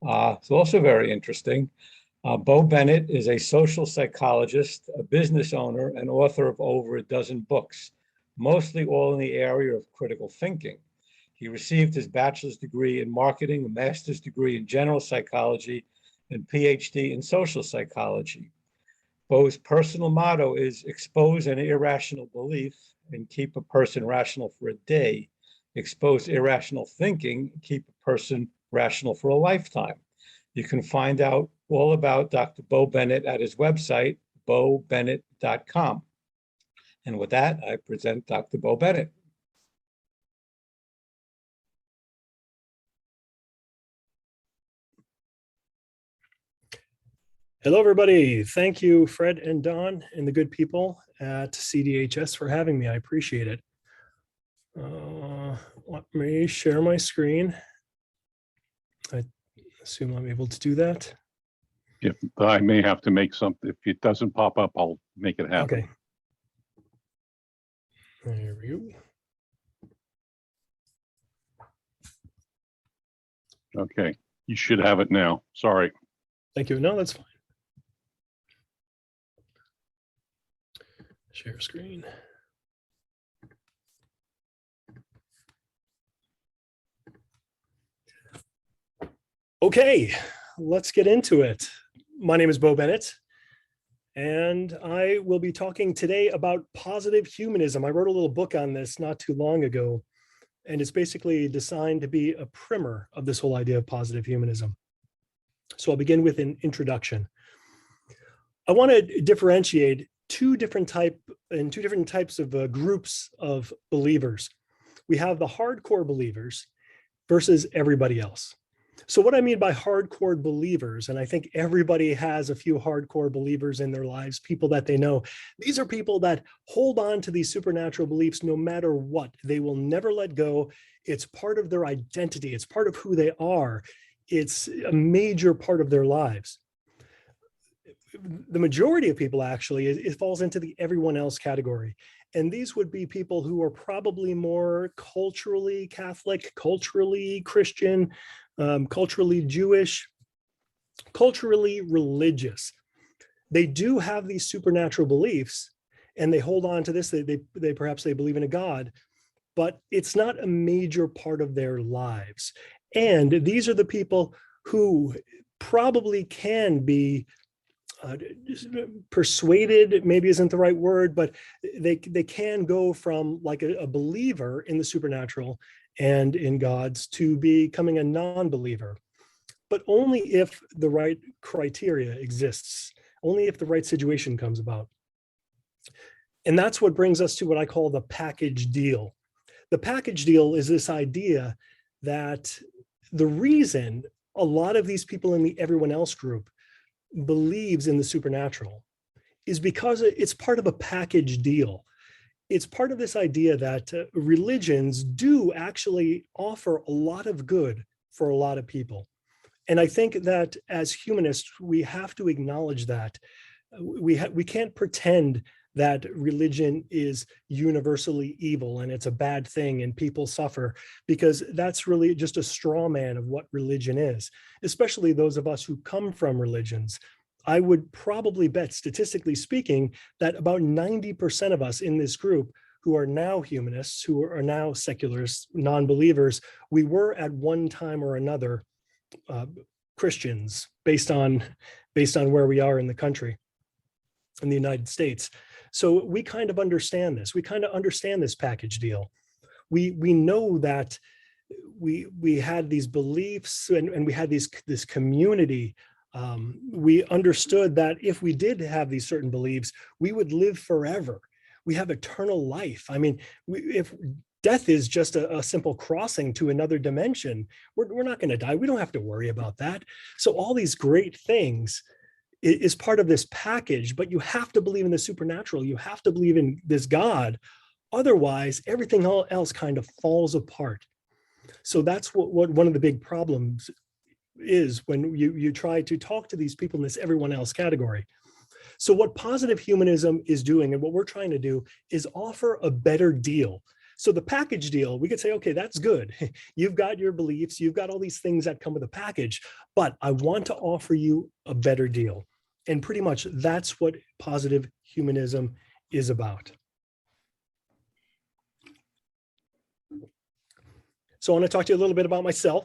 It's also very interesting. Bo Bennett is a social psychologist, a business owner, and author of over a dozen books, mostly all in the area of critical thinking. He received his bachelor's degree in marketing, a master's degree in general psychology, and PhD in social psychology. Bo's personal motto is expose an irrational belief and keep a person rational for a day. Expose irrational thinking, keep a person rational for a lifetime. You can find out all about Dr. Bo Bennett at his website, bobennett.com. And with that, I present Dr. Bo Bennett. Hello, everybody. Thank you, Fred and Don and the good people at CDHS for having me. I appreciate it. Let me share my screen. I assume I'm able to do that. If I may have to make something, if it doesn't pop up, I'll make it happen. Okay. There we go. Okay, you should have it now. Sorry. Thank you. No, that's fine. Share screen. Okay, let's get into it. My name is Bo Bennett, and I will be talking today about positive humanism. I wrote a little book on this not too long ago, and it's basically designed to be a primer of this whole idea of positive humanism. So I'll begin with an introduction. I want to differentiate two different types of groups of believers. We have the hardcore believers versus everybody else. So what I mean by hardcore believers, and I think everybody has a few hardcore believers in their lives, people that they know. These are people that hold on to these supernatural beliefs no matter what. They will never let go. It's part of their identity. It's part of who they are. It's a major part of their lives. The majority of people actually, it falls into the everyone else category. And these would be people who are probably more culturally Catholic, culturally Christian, culturally Jewish, culturally religious. They do have these supernatural beliefs and they hold on to this. They perhaps they believe in a God, but it's not a major part of their lives. And these are the people who probably can be persuaded, maybe isn't the right word, but they can go from like a believer in the supernatural and in God's to becoming a non-believer, but only if the right criteria exists, only if the right situation comes about. And that's what brings us to what I call the package deal. The package deal is this idea that the reason a lot of these people in the everyone else group believes in the supernatural is because it's part of a package deal. It's part of this idea that religions do actually offer a lot of good for a lot of people. And I think that as humanists, we have to acknowledge that. We can't pretend that religion is universally evil and it's a bad thing and people suffer, because that's really just a straw man of what religion is, especially those of us who come from religions. I would probably bet, statistically speaking, that about 90% of us in this group who are now humanists, who are now secularists, non-believers, we were at one time or another Christians based on where we are in the country, in the United States. So we kind of understand this. We kind of understand this package deal. We know that we had these beliefs and we had this community. We understood that if we did have these certain beliefs, we would live forever. We have eternal life. I mean, if death is just a simple crossing to another dimension, we're not going to die. We don't have to worry about that. So all these great things is part of this package, but you have to believe in the supernatural. You have to believe in this God. Otherwise, everything else kind of falls apart. So that's what one of the big problems is when you try to talk to these people in this everyone else category. So what positive humanism is doing and what we're trying to do is offer a better deal. So the package deal, we could say, okay, that's good. You've got your beliefs, you've got all these things that come with a package, but I want to offer you a better deal. And pretty much that's what positive humanism is about. So I want to talk to you a little bit about myself.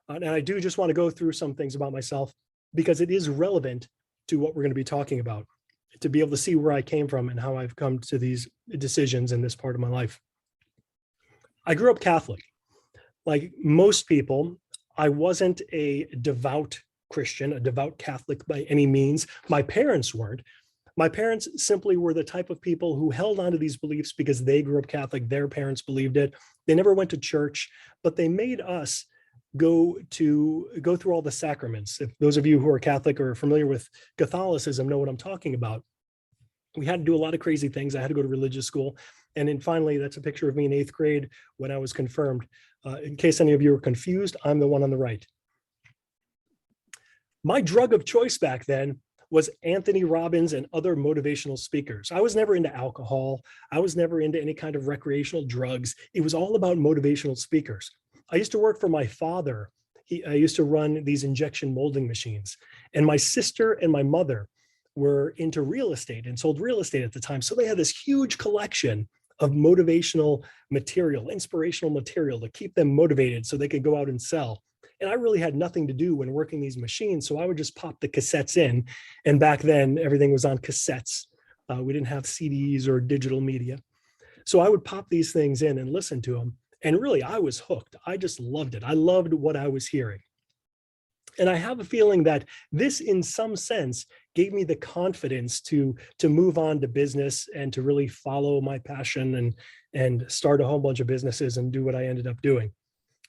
And I do just want to go through some things about myself because it is relevant to what we're going to be talking about, to be able to see where I came from and how I've come to these decisions in this part of my life. I grew up Catholic. Like most people, I wasn't a devout Christian, a devout Catholic by any means. My parents weren't. My parents simply were the type of people who held on to these beliefs because they grew up Catholic. Their parents believed it. They never went to church, but they made us go through all the sacraments. If those of you who are Catholic or are familiar with Catholicism know what I'm talking about. We had to do a lot of crazy things. I had to go to religious school. And then finally, that's a picture of me in 8th grade when I was confirmed. In case any of you are confused, I'm the one on the right. My drug of choice back then was Anthony Robbins and other motivational speakers. I was never into alcohol. I was never into any kind of recreational drugs. It was all about motivational speakers. I used to work for my father. I used to run these injection molding machines. And my sister and my mother were into real estate and sold real estate at the time. So they had this huge collection of motivational material, inspirational material to keep them motivated so they could go out and sell. And I really had nothing to do when working these machines. So I would just pop the cassettes in. And back then, everything was on cassettes. We didn't have CDs or digital media. So I would pop these things in and listen to them. And really, I was hooked. I just loved it. I loved what I was hearing. And I have a feeling that this, in some sense, gave me the confidence to move on to business and to really follow my passion and start a whole bunch of businesses and do what I ended up doing.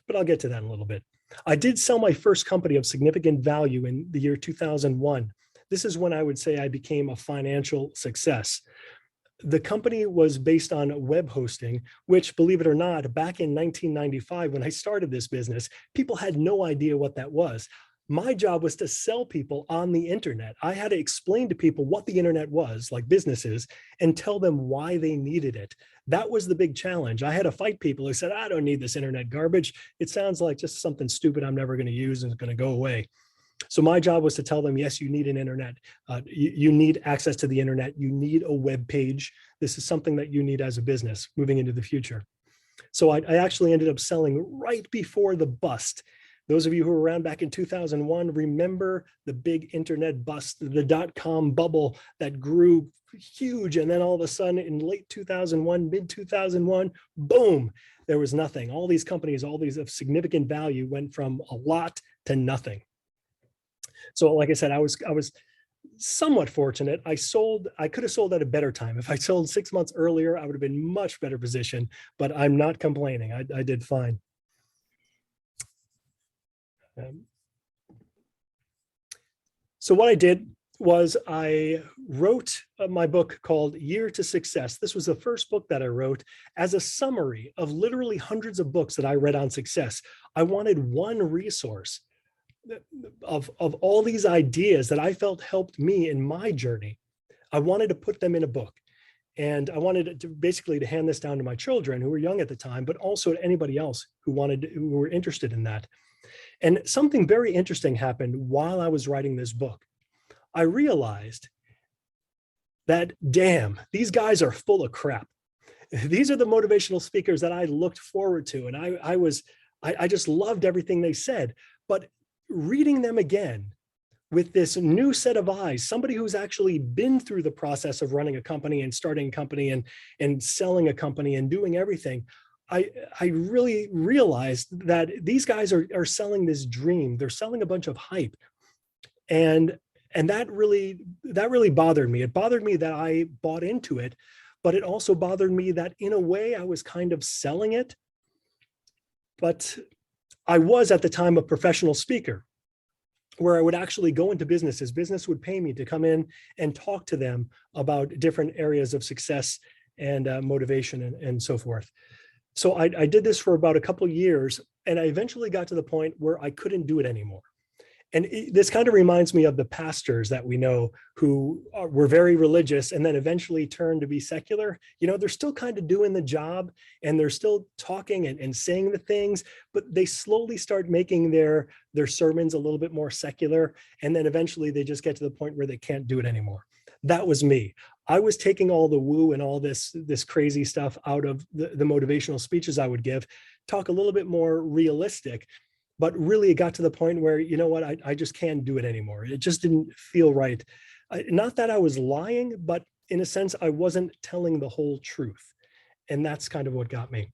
But I'll get to that in a little bit. I did sell my first company of significant value in the year 2001. This is when I would say I became a financial success. The company was based on web hosting, which, believe it or not, back in 1995, when I started this business, people had no idea what that was. My job was to sell people on the internet. I had to explain to people what the internet was, like businesses, and tell them why they needed it. That was the big challenge. I had to fight people who said, I don't need this internet garbage. It sounds like just something stupid I'm never going to use and it's going to go away. So my job was to tell them, yes, you need an internet. You need access to the internet. You need a web page. This is something that you need as a business moving into the future. So I actually ended up selling right before the bust. Those of you who were around back in 2001, remember the big internet bust, the dot-com bubble that grew huge. And then all of a sudden in late 2001, mid 2001, boom, there was nothing. All these companies, all these of significant value went from a lot to nothing. So like I said, I was somewhat fortunate. I could have sold at a better time. If I sold 6 months earlier, I would have been much better position, but I'm not complaining. I did fine. So what I did was I wrote my book called Year to Success. This was the first book that I wrote as a summary of literally hundreds of books that I read on success. I wanted one resource of all these ideas that I felt helped me in my journey. I wanted to put them in a book. And I wanted to basically to hand this down to my children who were young at the time, but also to anybody else who were interested in that. And something very interesting happened while I was writing this book. I realized that, damn, these guys are full of crap. These are the motivational speakers that I looked forward to. And I just loved everything they said. But reading them again with this new set of eyes, somebody who's actually been through the process of running a company and starting a company and selling a company and doing everything, I really realized that these guys are selling this dream. They're selling a bunch of hype. And that really bothered me. It bothered me that I bought into it, but it also bothered me that in a way I was kind of selling it. But I was at the time a professional speaker where I would actually go into businesses. Business would pay me to come in and talk to them about different areas of success and motivation and so forth. So I did this for about a couple of years, and I eventually got to the point where I couldn't do it anymore. And this kind of reminds me of the pastors that we know who were very religious and then eventually turned to be secular. You know, they're still kind of doing the job and they're still talking and saying the things, but they slowly start making their sermons a little bit more secular. And then eventually they just get to the point where they can't do it anymore. That was me. I was taking all the woo and all this crazy stuff out of the motivational speeches I would give, talk a little bit more realistic. But really, it got to the point where, you know what, I just can't do it anymore. It just didn't feel right. Not that I was lying, but in a sense, I wasn't telling the whole truth. And that's kind of what got me.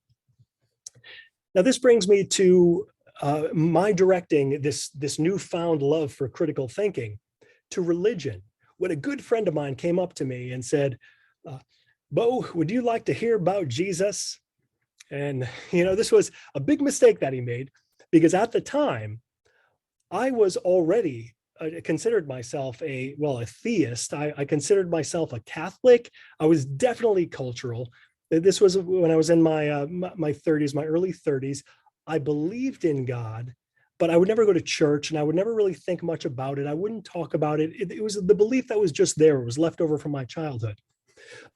Now, this brings me to my directing this newfound love for critical thinking to religion. When a good friend of mine came up to me and said, Bo, would you like to hear about Jesus? And, you know, this was a big mistake that he made. Because at the time, I was already considered myself a theist. I considered myself a Catholic. I was definitely cultural. This was when I was in my my 30s, my early 30s. I believed in God, but I would never go to church and I would never really think much about it. I wouldn't talk about it. It was the belief that was just there. It was left over from my childhood.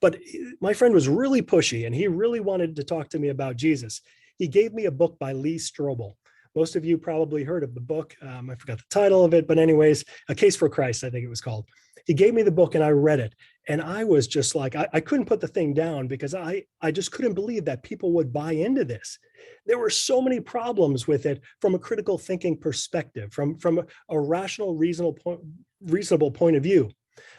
But my friend was really pushy and he really wanted to talk to me about Jesus. He gave me a book by Lee Strobel. Most of you probably heard of the book. I forgot the title of it, but anyways, A Case for Christ, I think it was called. He gave me the book and I read it. And I was just like, I couldn't put the thing down because I just couldn't believe that people would buy into this. There were so many problems with it from a critical thinking perspective, from a rational, reasonable point of view.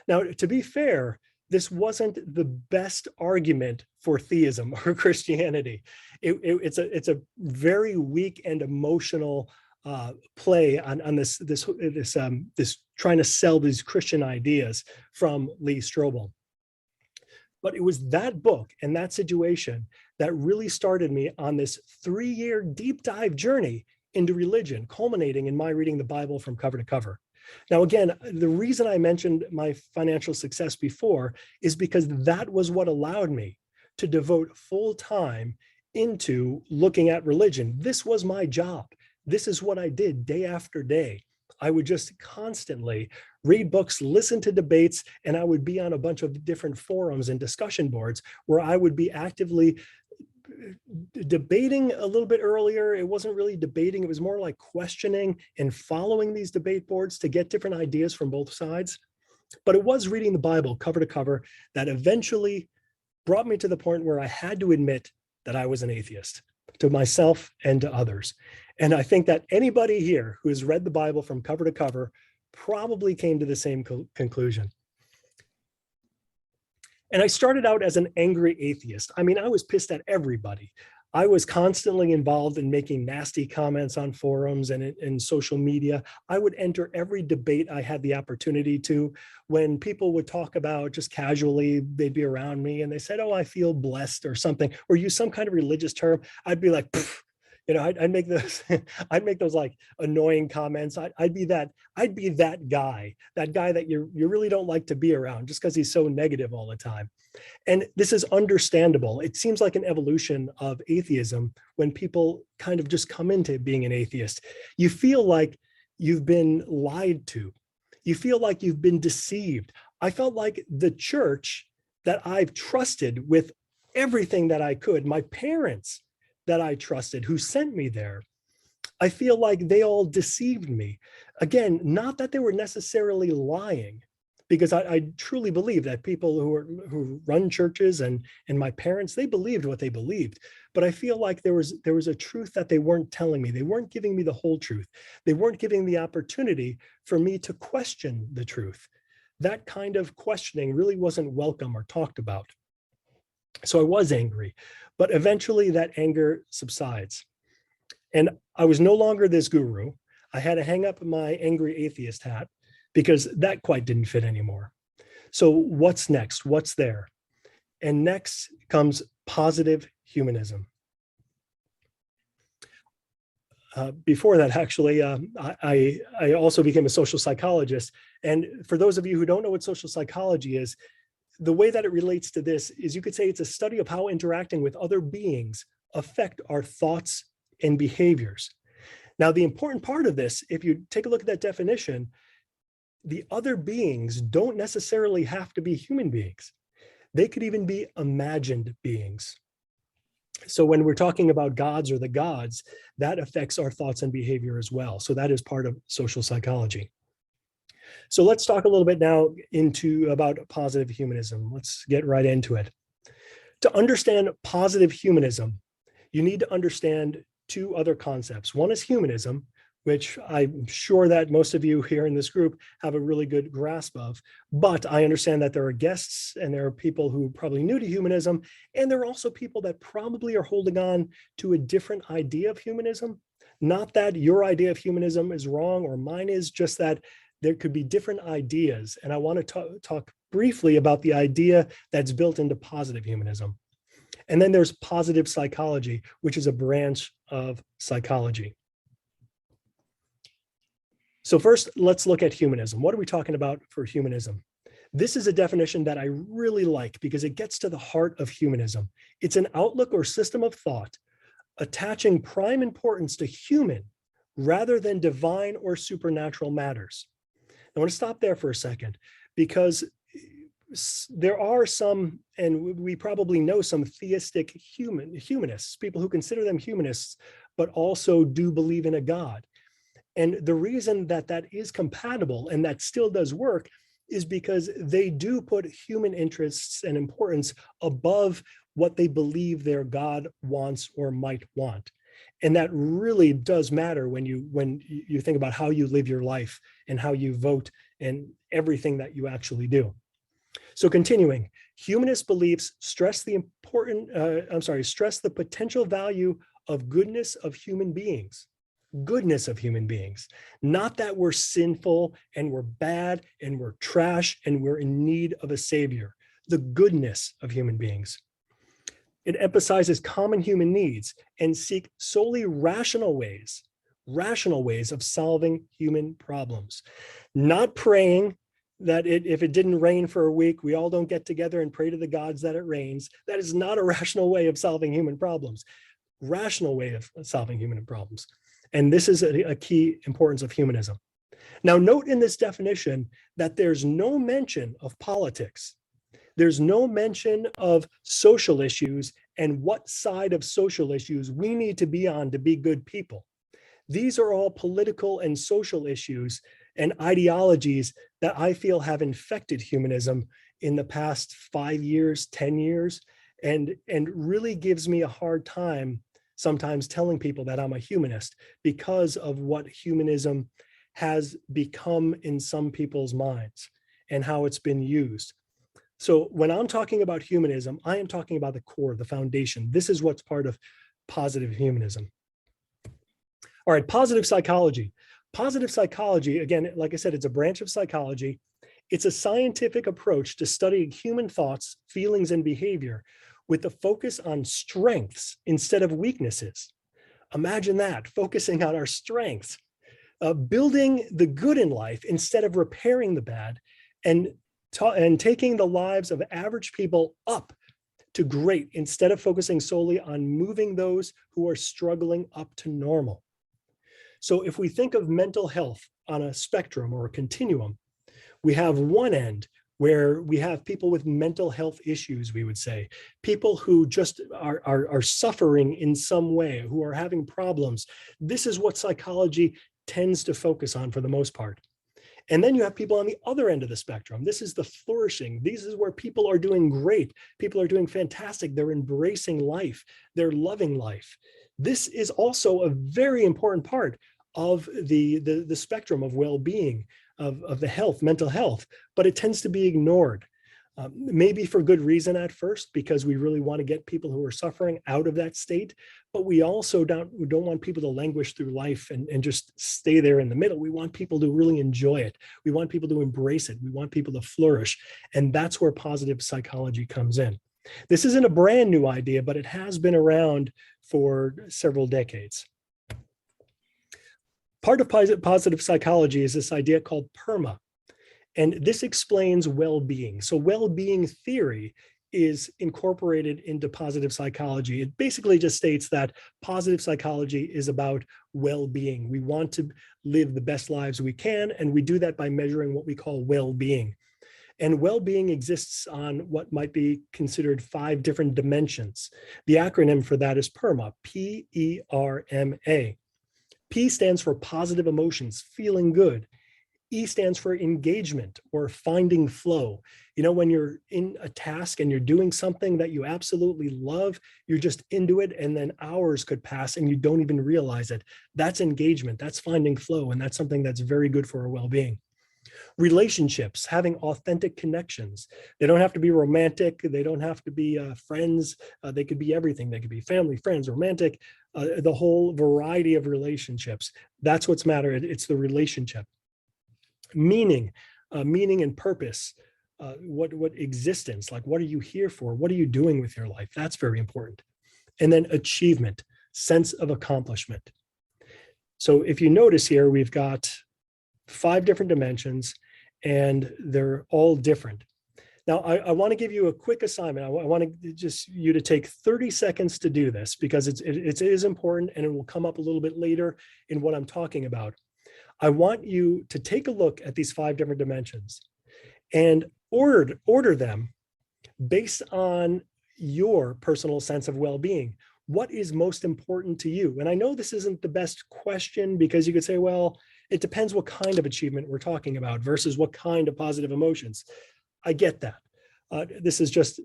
Now, to be fair, this wasn't the best argument for theism or Christianity. It's a very weak and emotional play on this trying to sell these Christian ideas from Lee Strobel. But it was that book and that situation that really started me on this 3-year deep dive journey into religion, culminating in my reading the Bible from cover to cover. Now, again, the reason I mentioned my financial success before is because that was what allowed me to devote full time into looking at religion. This was my job. This is what I did day after day. I would just constantly read books, listen to debates, and I would be on a bunch of different forums and discussion boards where I would be actively debating a little bit earlier. It wasn't really debating. It was more like questioning and following these debate boards to get different ideas from both sides. But it was reading the Bible cover to cover that eventually brought me to the point where I had to admit that I was an atheist to myself and to others. And I think that anybody here who has read the Bible from cover to cover probably came to the same conclusion. And I started out as an angry atheist. I mean, I was pissed at everybody. I was constantly involved in making nasty comments on forums and in social media. I would enter every debate I had the opportunity to. When people would talk about just casually, they'd be around me and they said, oh, I feel blessed or something, or use some kind of religious term. I'd be like, you know, I'd make those, I'd make those like annoying comments. I'd be that guy that you really don't like to be around just because he's so negative all the time. And this is understandable. It seems like an evolution of atheism when people kind of just come into being an atheist. You feel like you've been lied to. You feel like you've been deceived. I felt like the church that I've trusted with everything that I could, my parents that I trusted who sent me there, I feel like they all deceived me. Again, not that they were necessarily lying, because I truly believe that people who run churches and my parents, they believed what they believed. But I feel like there was a truth that they weren't telling me. They weren't giving me the whole truth. They weren't giving the opportunity for me to question the truth. That kind of questioning really wasn't welcome or talked about. So I was angry, but eventually that anger subsides. And I was no longer this guru. I had to hang up my angry atheist hat because that quite didn't fit anymore. So what's next? What's there? And next comes positive humanism. Before that, actually, I also became a social psychologist. And for those of you who don't know what social psychology is, the way that it relates to this is you could say it's a study of how interacting with other beings affect our thoughts and behaviors. Now, the important part of this, if you take a look at that definition, the other beings don't necessarily have to be human beings. They could even be imagined beings. So when we're talking about gods or the gods, that affects our thoughts and behavior as well. So that is part of social psychology. So let's talk a little bit now about positive humanism. Let's get right into it. To understand positive humanism, you need to understand two other concepts. One is humanism, which I'm sure that most of you here in this group have a really good grasp of, but I understand that there are guests and there are people who are probably new to humanism, and there are also people that probably are holding on to a different idea of humanism. Not that your idea of humanism is wrong or mine is, just that there could be different ideas. And I want to talk briefly about the idea that's built into positive humanism. And then there's positive psychology, which is a branch of psychology. So first, let's look at humanism. What are we talking about for humanism? This is a definition that I really like because it gets to the heart of humanism. It's an outlook or system of thought attaching prime importance to human rather than divine or supernatural matters. I want to stop there for a second because there are some, and we probably know some theistic humanists, people who consider them humanists, but also do believe in a God. And the reason that that is compatible and that still does work is because they do put human interests and importance above what they believe their God wants or might want. And that really does matter when you think about how you live your life and how you vote and everything that you actually do. So continuing, humanist beliefs stress the potential value of goodness of human beings. Goodness of human beings, not that we're sinful and we're bad and we're trash and we're in need of a savior. The goodness of human beings. It emphasizes common human needs and seek solely rational ways of solving human problems. Not praying that if it didn't rain for a week, we all don't get together and pray to the gods that it rains. That is not a rational way of solving human problems. Rational way of solving human problems. And this is a key importance of humanism. Now, note in this definition that there's no mention of politics. There's no mention of social issues and what side of social issues we need to be on to be good people. These are all political and social issues and ideologies that I feel have infected humanism in the past 5 years, 10 years, and really gives me a hard time sometimes telling people that I'm a humanist because of what humanism has become in some people's minds and how it's been used. So when I'm talking about humanism, I am talking about the core, the foundation. This is what's part of positive humanism. All right, positive psychology. Positive psychology, again, like I said, it's a branch of psychology. It's a scientific approach to studying human thoughts, feelings, and behavior with a focus on strengths instead of weaknesses. Imagine that, focusing on our strengths, building the good in life instead of repairing the bad, and taking the lives of average people up to great instead of focusing solely on moving those who are struggling up to normal. So if we think of mental health on a spectrum or a continuum, we have one end where we have people with mental health issues, we would say, people who just are suffering in some way, who are having problems. This is what psychology tends to focus on for the most part. And then you have people on the other end of the spectrum. This is the flourishing. This is where people are doing great. People are doing fantastic. They're embracing life. They're loving life. This is also a very important part of the spectrum of well-being, of the health, mental health, but it tends to be ignored. Maybe for good reason at first, because we really want to get people who are suffering out of that state, but we also don't want people to languish through life and just stay there in the middle. We want people to really enjoy it. We want people to embrace it. We want people to flourish. And that's where positive psychology comes in. This isn't a brand new idea, but it has been around for several decades. Part of positive psychology is this idea called Perma. And this explains well-being. So well-being theory is incorporated into positive psychology. It basically just states that positive psychology is about well-being. We want to live the best lives we can, and we do that by measuring what we call well-being. And well-being exists on what might be considered 5 different dimensions. The acronym for that is PERMA, P-E-R-M-A. P stands for positive emotions, feeling good. E stands for engagement or finding flow. You know, when you're in a task and you're doing something that you absolutely love, you're just into it, and then hours could pass and you don't even realize it. That's engagement, that's finding flow, and that's something that's very good for our well-being. Relationships, having authentic connections. They don't have to be romantic. They don't have to be friends. They could be everything. They could be family, friends, romantic, the whole variety of relationships. That's what's mattered. It's the relationship. Meaning and purpose. What existence, like what are you here for? What are you doing with your life? That's very important. And then achievement, sense of accomplishment. So if you notice here, we've got 5 different dimensions, and they're all different. Now, I want to give you a quick assignment. I want to just you to take 30 seconds to do this, because it is important, and it will come up a little bit later in what I'm talking about. I want you to take a look at these 5 different dimensions and order them based on your personal sense of well-being. What is most important to you? And I know this isn't the best question, because you could say, well, it depends what kind of achievement we're talking about versus what kind of positive emotions. I get that. This is just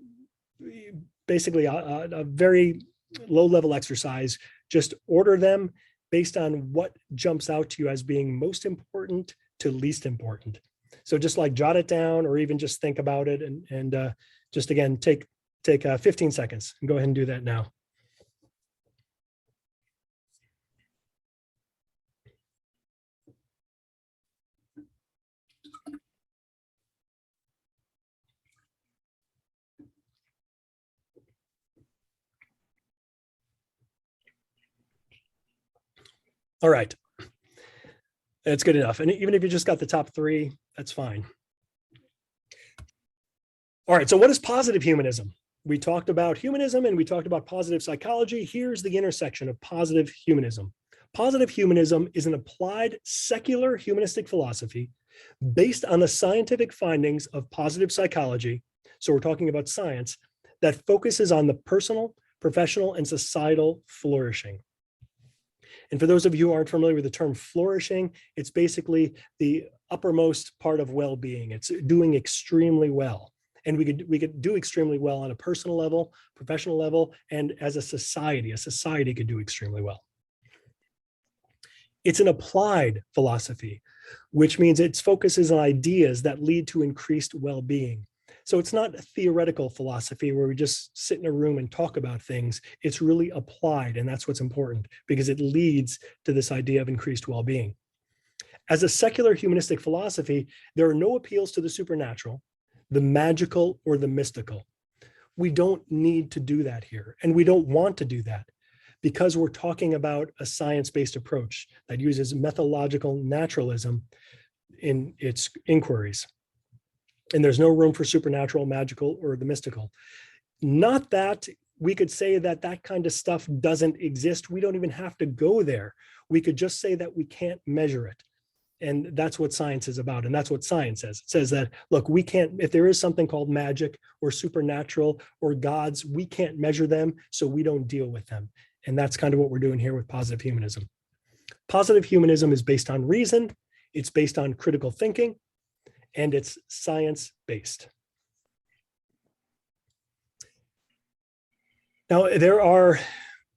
basically a very low-level exercise. Just order them based on what jumps out to you as being most important to least important. So just like jot it down, or even just think about it, and just again, take 15 seconds and go ahead and do that now. All right, that's good enough. And even if you just got the top 3, that's fine. All right, so what is positive humanism? We talked about humanism and we talked about positive psychology. Here's the intersection of positive humanism. Positive humanism is an applied secular humanistic philosophy based on the scientific findings of positive psychology. So we're talking about science that focuses on the personal, professional, and societal flourishing. And for those of you who aren't familiar with the term flourishing, it's basically the uppermost part of well-being. It's doing extremely well. And we could do extremely well on a personal level, professional level, and as a society could do extremely well. It's an applied philosophy, which means it focuses on ideas that lead to increased well-being. So it's not a theoretical philosophy where we just sit in a room and talk about things. It's really applied, and that's what's important, because it leads to this idea of increased well-being. As a secular humanistic philosophy, there are no appeals to the supernatural, the magical, or the mystical. We don't need to do that here, and we don't want to do that, because we're talking about a science-based approach that uses methodological naturalism in its inquiries. And there's no room for supernatural, magical, or the mystical. Not that we could say that that kind of stuff doesn't exist. We don't even have to go there. We could just say that we can't measure it. And that's what science is about. And that's what science says. It says that, look, we can't, if there is something called magic or supernatural or gods, we can't measure them, so we don't deal with them. And that's kind of what we're doing here with positive humanism. Positive humanism is based on reason, it's based on critical thinking, and it's science-based. Now, there are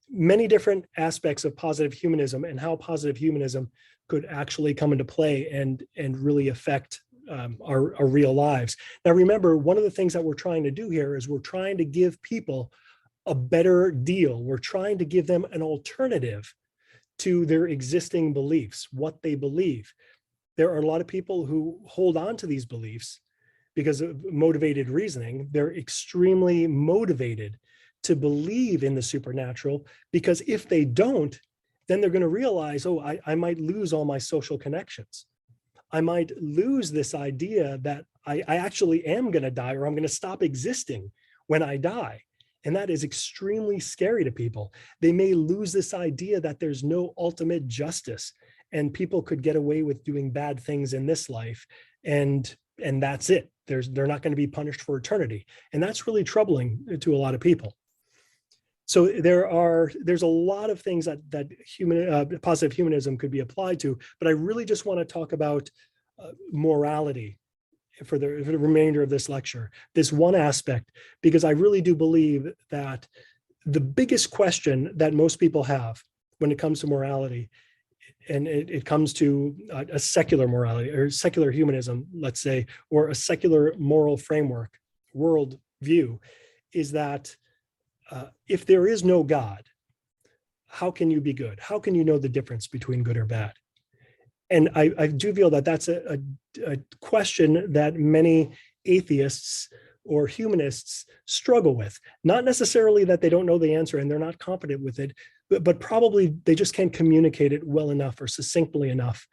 many different aspects of positive humanism and how positive humanism could actually come into play and really affect our real lives. Now, remember, one of the things that we're trying to do here is we're trying to give people a better deal. We're trying to give them an alternative to their existing beliefs, what they believe. There are a lot of people who hold on to these beliefs because of motivated reasoning. They're extremely motivated to believe in the supernatural, because if they don't, then they're going to realize, oh, I might lose all my social connections. I might lose this idea that I actually am going to die, or I'm going to stop existing when I die. And that is extremely scary to people. They may lose this idea that there's no ultimate justice and people could get away with doing bad things in this life. And that's it. They're not going to be punished for eternity. And that's really troubling to a lot of people. So there's a lot of things that positive humanism could be applied to, but I really just want to talk about morality for the remainder of this lecture, this one aspect, because I really do believe that the biggest question that most people have when it comes to morality, and it comes to a secular morality or secular humanism, let's say, or a secular moral framework, world view, is that if there is no God, how can you be good? How can you know the difference between good or bad? And I do feel that that's a question that many atheists or humanists struggle with. Not necessarily that they don't know the answer and they're not competent with it, but probably they just can't communicate it well enough or succinctly enough,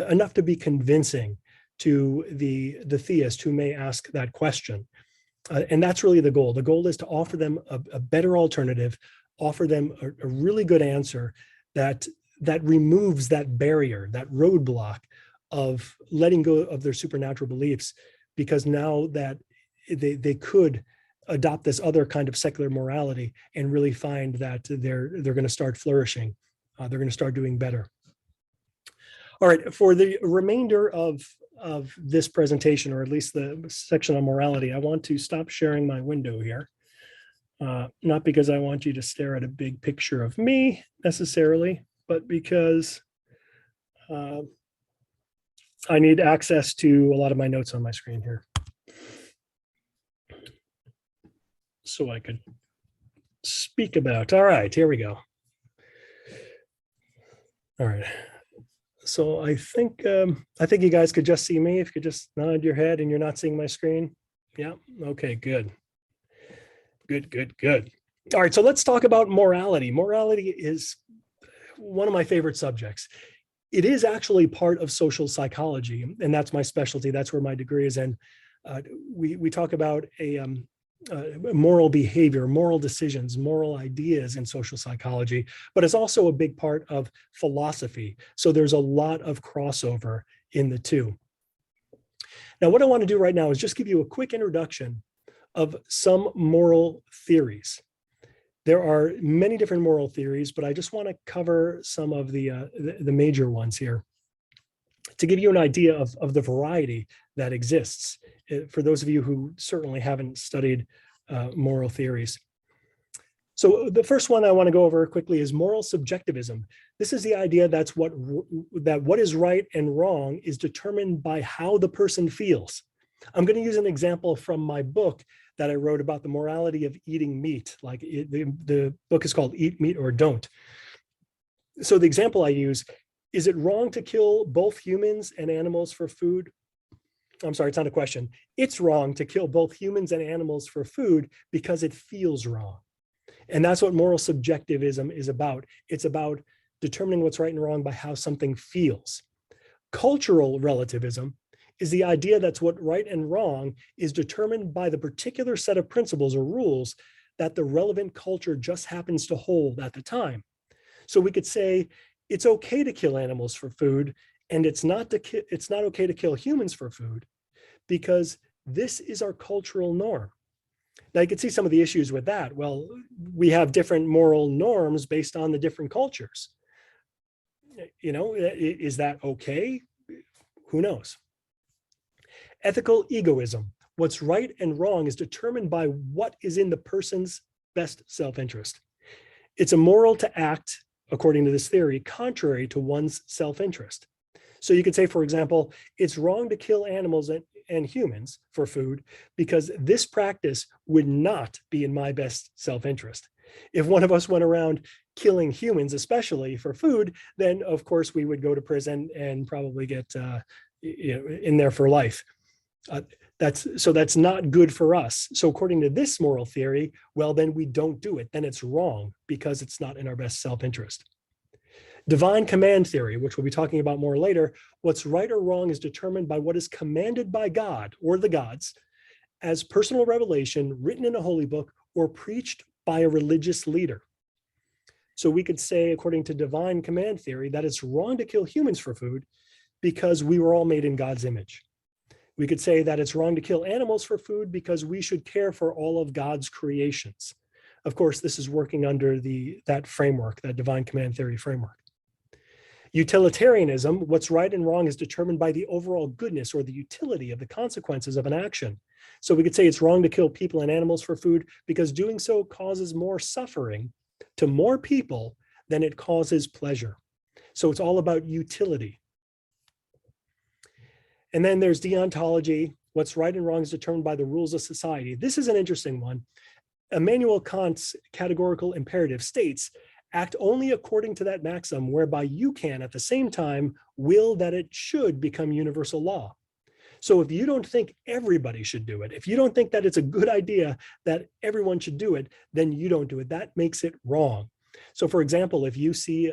enough to be convincing to the theist who may ask that question. And that's really the goal. The goal is to offer them a better alternative, offer them a really good answer that removes that barrier, that roadblock of letting go of their supernatural beliefs, because now that they could adopt this other kind of secular morality and really find that they're going to start flourishing. They're going to start doing better. All right, for the remainder of this presentation, or at least the section on morality, I want to stop sharing my window here. Not because I want you to stare at a big picture of me necessarily, but because I need access to a lot of my notes on my screen here, so I could speak about. All right, here we go. All right. So I think you guys could just see me if you could just nod your head and you're not seeing my screen. Yeah. Okay, good. Good. All right, so let's talk about morality. Morality is one of my favorite subjects. It is actually part of social psychology, and that's my specialty. That's where my degree is in. We talk about moral behavior, moral decisions, moral ideas in social psychology, but it's also a big part of philosophy. So there's a lot of crossover in the two. Now, what I want to do right now is just give you a quick introduction of some moral theories. There are many different moral theories, but I just want to cover some of the major ones here to give you an idea of the variety that exists for those of you who certainly haven't studied moral theories. So the first one I want to go over quickly is moral subjectivism. This is the idea that what is right and wrong is determined by how the person feels. I'm going to use an example from my book that I wrote about the morality of eating meat. Like the book is called Eat Meat or Don't. So the example I use, is it wrong to kill both humans and animals for food? I'm sorry, it's not a question. It's wrong to kill both humans and animals for food because it feels wrong. And that's what moral subjectivism is about. It's about determining what's right and wrong by how something feels. Cultural relativism is the idea that what right and wrong is determined by the particular set of principles or rules that the relevant culture just happens to hold at the time. So we could say it's okay to kill animals for food, and it's not okay to kill humans for food, because this is our cultural norm. Now you can see some of the issues with that. Well, we have different moral norms based on the different cultures. You know, is that okay? Who knows? Ethical egoism. What's right and wrong is determined by what is in the person's best self-interest. It's immoral to act, according to this theory, contrary to one's self-interest. So you could say, for example, it's wrong to kill animals and humans for food because this practice would not be in my best self-interest. If one of us went around killing humans, especially for food, then of course we would go to prison and probably get in there for life. That's not good for us. So according to this moral theory, well, then we don't do it. Then it's wrong because it's not in our best self-interest. Divine command theory, which we'll be talking about more later, what's right or wrong is determined by what is commanded by God or the gods, as personal revelation written in a holy book or preached by a religious leader. So we could say, according to divine command theory, that it's wrong to kill humans for food because we were all made in God's image. We could say that it's wrong to kill animals for food because we should care for all of God's creations. Of course, this is working under that framework, that divine command theory framework. Utilitarianism, what's right and wrong is determined by the overall goodness or the utility of the consequences of an action. So we could say it's wrong to kill people and animals for food because doing so causes more suffering to more people than it causes pleasure. So it's all about utility. And then there's deontology. What's right and wrong is determined by the rules of society. This is an interesting one. Immanuel Kant's categorical imperative states, act only according to that maxim whereby you can at the same time will that it should become universal law. So if you don't think everybody should do it, if you don't think that it's a good idea that everyone should do it, then you don't do it. That makes it wrong. So for example, if you see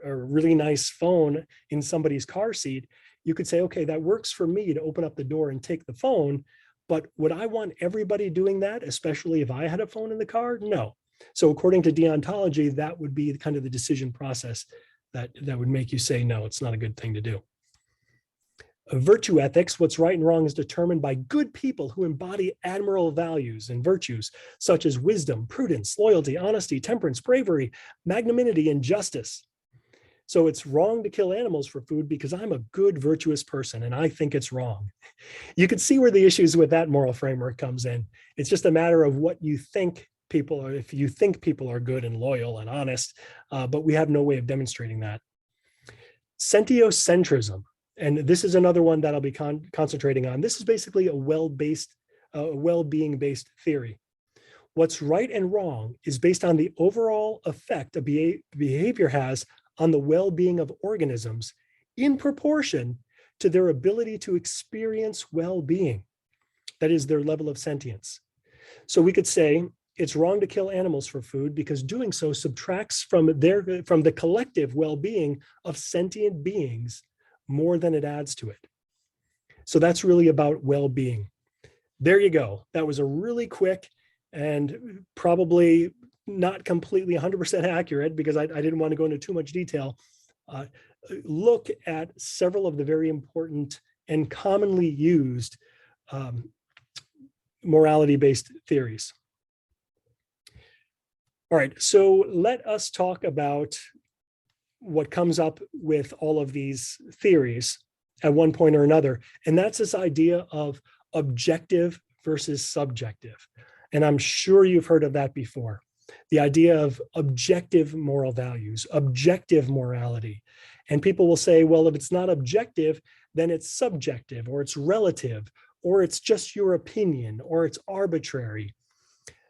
a really nice phone in somebody's car seat, you could say, okay, that works for me to open up the door and take the phone, but would I want everybody doing that, especially if I had a phone in the car? No. So according to deontology, that would be kind of the decision process that would make you say, no, it's not a good thing to do. Virtue ethics, what's right and wrong is determined by good people who embody admirable values and virtues, such as wisdom, prudence, loyalty, honesty, temperance, bravery, magnanimity, and justice. So it's wrong to kill animals for food because I'm a good, virtuous person and I think it's wrong. You can see where the issues with that moral framework comes in. It's just a matter of what you think people are, if you think people are good and loyal and honest, but we have no way of demonstrating that. Centiocentrism, and this is another one that I'll be concentrating on. This is basically a well-being-based theory. What's right and wrong is based on the overall effect a behavior has on the well-being of organisms in proportion to their ability to experience well-being, that is, their level of sentience. So we could say it's wrong to kill animals for food because doing so subtracts from the collective well-being of sentient beings more than it adds to it. So that's really about well-being. There you go. That was a really quick and probably not completely 100% accurate because I didn't want to go into too much detail. Look at several of the very important and commonly used morality-based theories. All right, so let us talk about what comes up with all of these theories at one point or another, and that's this idea of objective versus subjective. And I'm sure you've heard of that before. The idea of objective moral values, objective morality. And people will say, well, if it's not objective, then it's subjective or it's relative, or it's just your opinion, or it's arbitrary.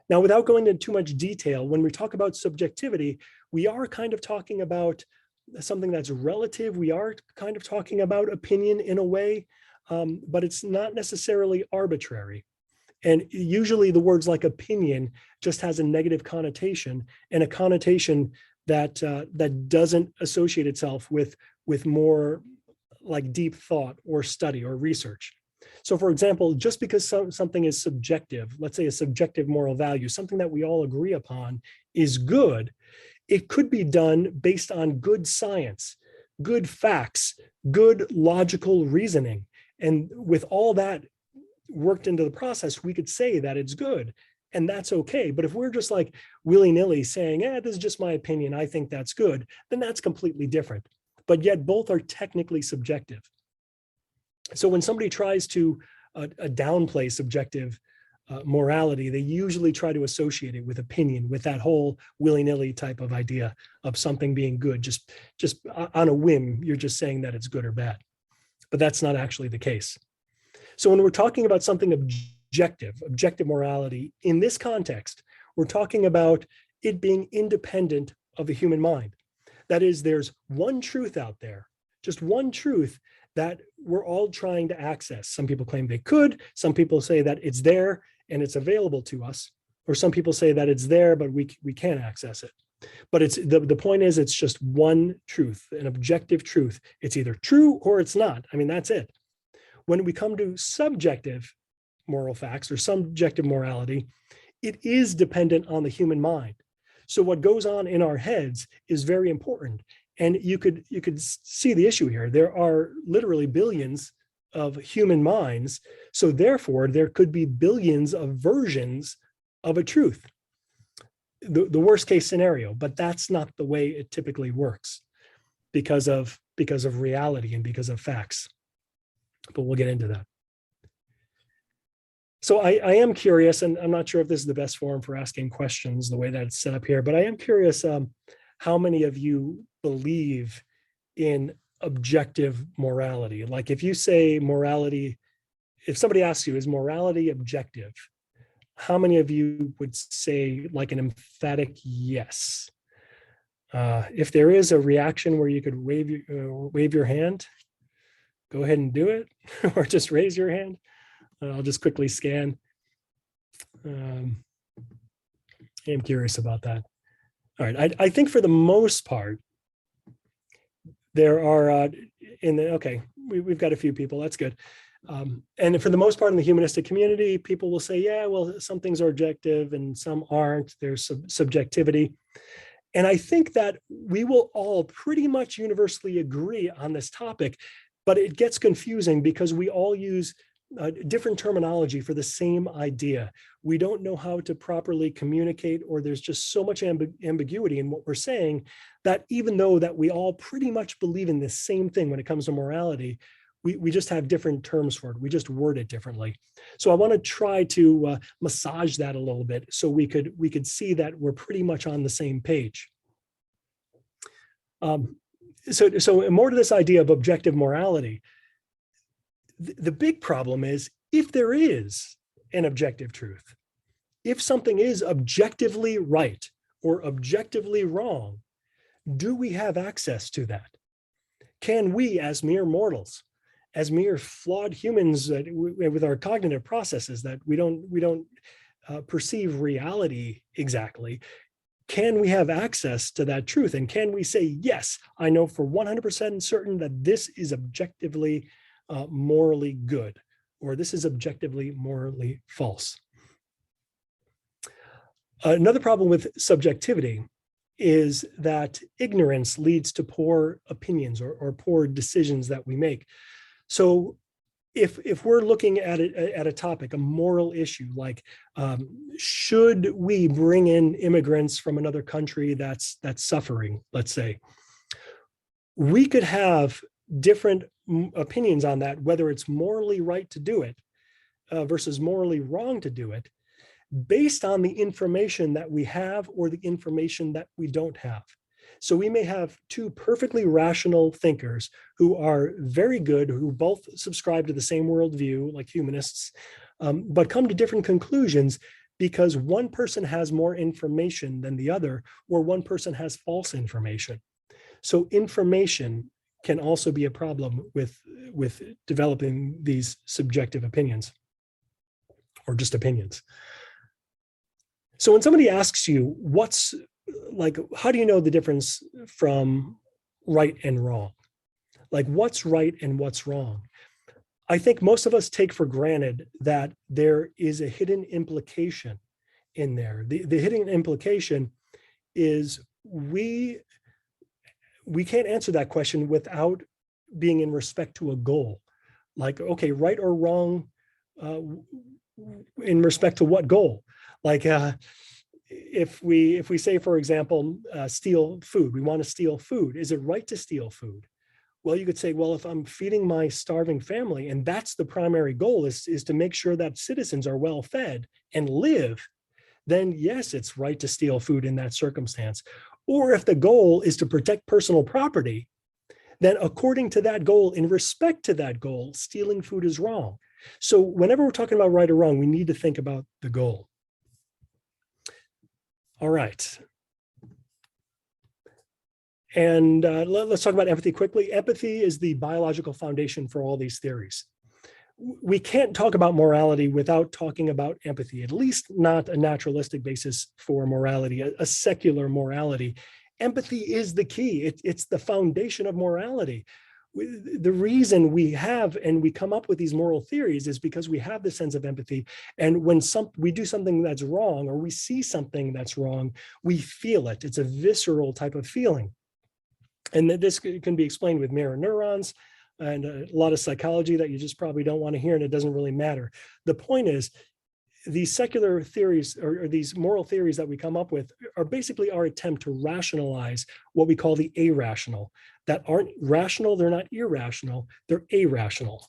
Now, without going into too much detail, when we talk about subjectivity, we are kind of talking about something that's relative. We are kind of talking about opinion in a way, but it's not necessarily arbitrary. And usually the words like opinion just has a negative connotation, and a connotation that doesn't associate itself with more like deep thought or study or research. So for example, just because something is subjective, let's say a subjective moral value, something that we all agree upon is good, it could be done based on good science, good facts, good logical reasoning. And with all that worked into the process, we could say that it's good, and that's okay. But if we're just like willy-nilly saying, this is just my opinion, I think that's good, then that's completely different. But yet both are technically subjective. So when somebody tries to downplay subjective morality, they usually try to associate it with opinion, with that whole willy-nilly type of idea of something being good. Just on a whim, you're just saying that it's good or bad. But that's not actually the case. So when we're talking about something objective morality, in this context, we're talking about it being independent of the human mind. That is, there's one truth out there, just one truth that we're all trying to access. Some people claim they could, some people say that it's there and it's available to us, or some people say that it's there, but we can't access it. But it's the point is, it's just one truth, an objective truth. It's either true or it's not. I mean, that's it. When we come to subjective moral facts or subjective morality, it is dependent on the human mind. So what goes on in our heads is very important. And you could see the issue here. There are literally billions of human minds. So therefore, there could be billions of versions of a truth. The worst case scenario, but that's not the way it typically works because of reality and because of facts. But we'll get into that. So I am curious, and I'm not sure if this is the best forum for asking questions the way that it's set up here, but I am curious how many of you believe in objective morality? Like if you say morality, if somebody asks you, is morality objective? How many of you would say like an emphatic yes? If there is a reaction where you could wave your hand, go ahead and do it, or just raise your hand. I'll just quickly scan. I'm curious about that. All right, I think for the most part, there are we've got a few people, that's good. And for the most part in the humanistic community, people will say, yeah, well, some things are objective and some aren't. There's subjectivity. And I think that we will all pretty much universally agree on this topic, but it gets confusing because we all use different terminology for the same idea. We don't know how to properly communicate, or there's just so much ambiguity in what we're saying that even though that we all pretty much believe in the same thing when it comes to morality, we just have different terms for it. We just word it differently. So I want to try to massage that a little bit so we could see that we're pretty much on the same page. So more to this idea of objective morality, the big problem is if there is an objective truth, if something is objectively right or objectively wrong, do we have access to that? Can we, as mere mortals, as mere flawed humans with our cognitive processes that we don't perceive reality exactly, can we have access to that truth? And can we say, yes, I know for 100% certain that this is objectively morally good, or this is objectively morally false? Another problem with subjectivity is that ignorance leads to poor opinions or poor decisions that we make. So if we're looking at a topic, a moral issue, like should we bring in immigrants from another country that's suffering, let's say, we could have different opinions on that, whether it's morally right to do it versus morally wrong to do it, based on the information that we have or the information that we don't have. So we may have two perfectly rational thinkers who are very good, who both subscribe to the same worldview, like humanists, but come to different conclusions because one person has more information than the other, or one person has false information. So information can also be a problem with developing these subjective opinions, or just opinions. So when somebody asks you, how do you know the difference from right and wrong? Like what's right and what's wrong? I think most of us take for granted that there is a hidden implication in there. The hidden implication is we can't answer that question without being in respect to a goal. Like, okay, right or wrong in respect to what goal? Like if we say, for example, steal food, we want to steal food. Is it right to steal food? Well, you could say, well, if I'm feeding my starving family and that's the primary goal is to make sure that citizens are well fed and live, then yes, it's right to steal food in that circumstance. Or if the goal is to protect personal property, then according to that goal, in respect to that goal, stealing food is wrong. So whenever we're talking about right or wrong, we need to think about the goal. All right. And let's talk about empathy quickly. Empathy is the biological foundation for all these theories. We can't talk about morality without talking about empathy, at least not a naturalistic basis for morality, a secular morality. Empathy is the key. It's the foundation of morality. The reason we have and we come up with these moral theories is because we have this sense of empathy. And when we do something that's wrong, or we see something that's wrong, we feel it. It's a visceral type of feeling. And this can be explained with mirror neurons and a lot of psychology that you just probably don't want to hear, and it doesn't really matter. The point is, these secular theories or these moral theories that we come up with are basically our attempt to rationalize what we call the irrational, that aren't rational, they're not irrational, they're irrational.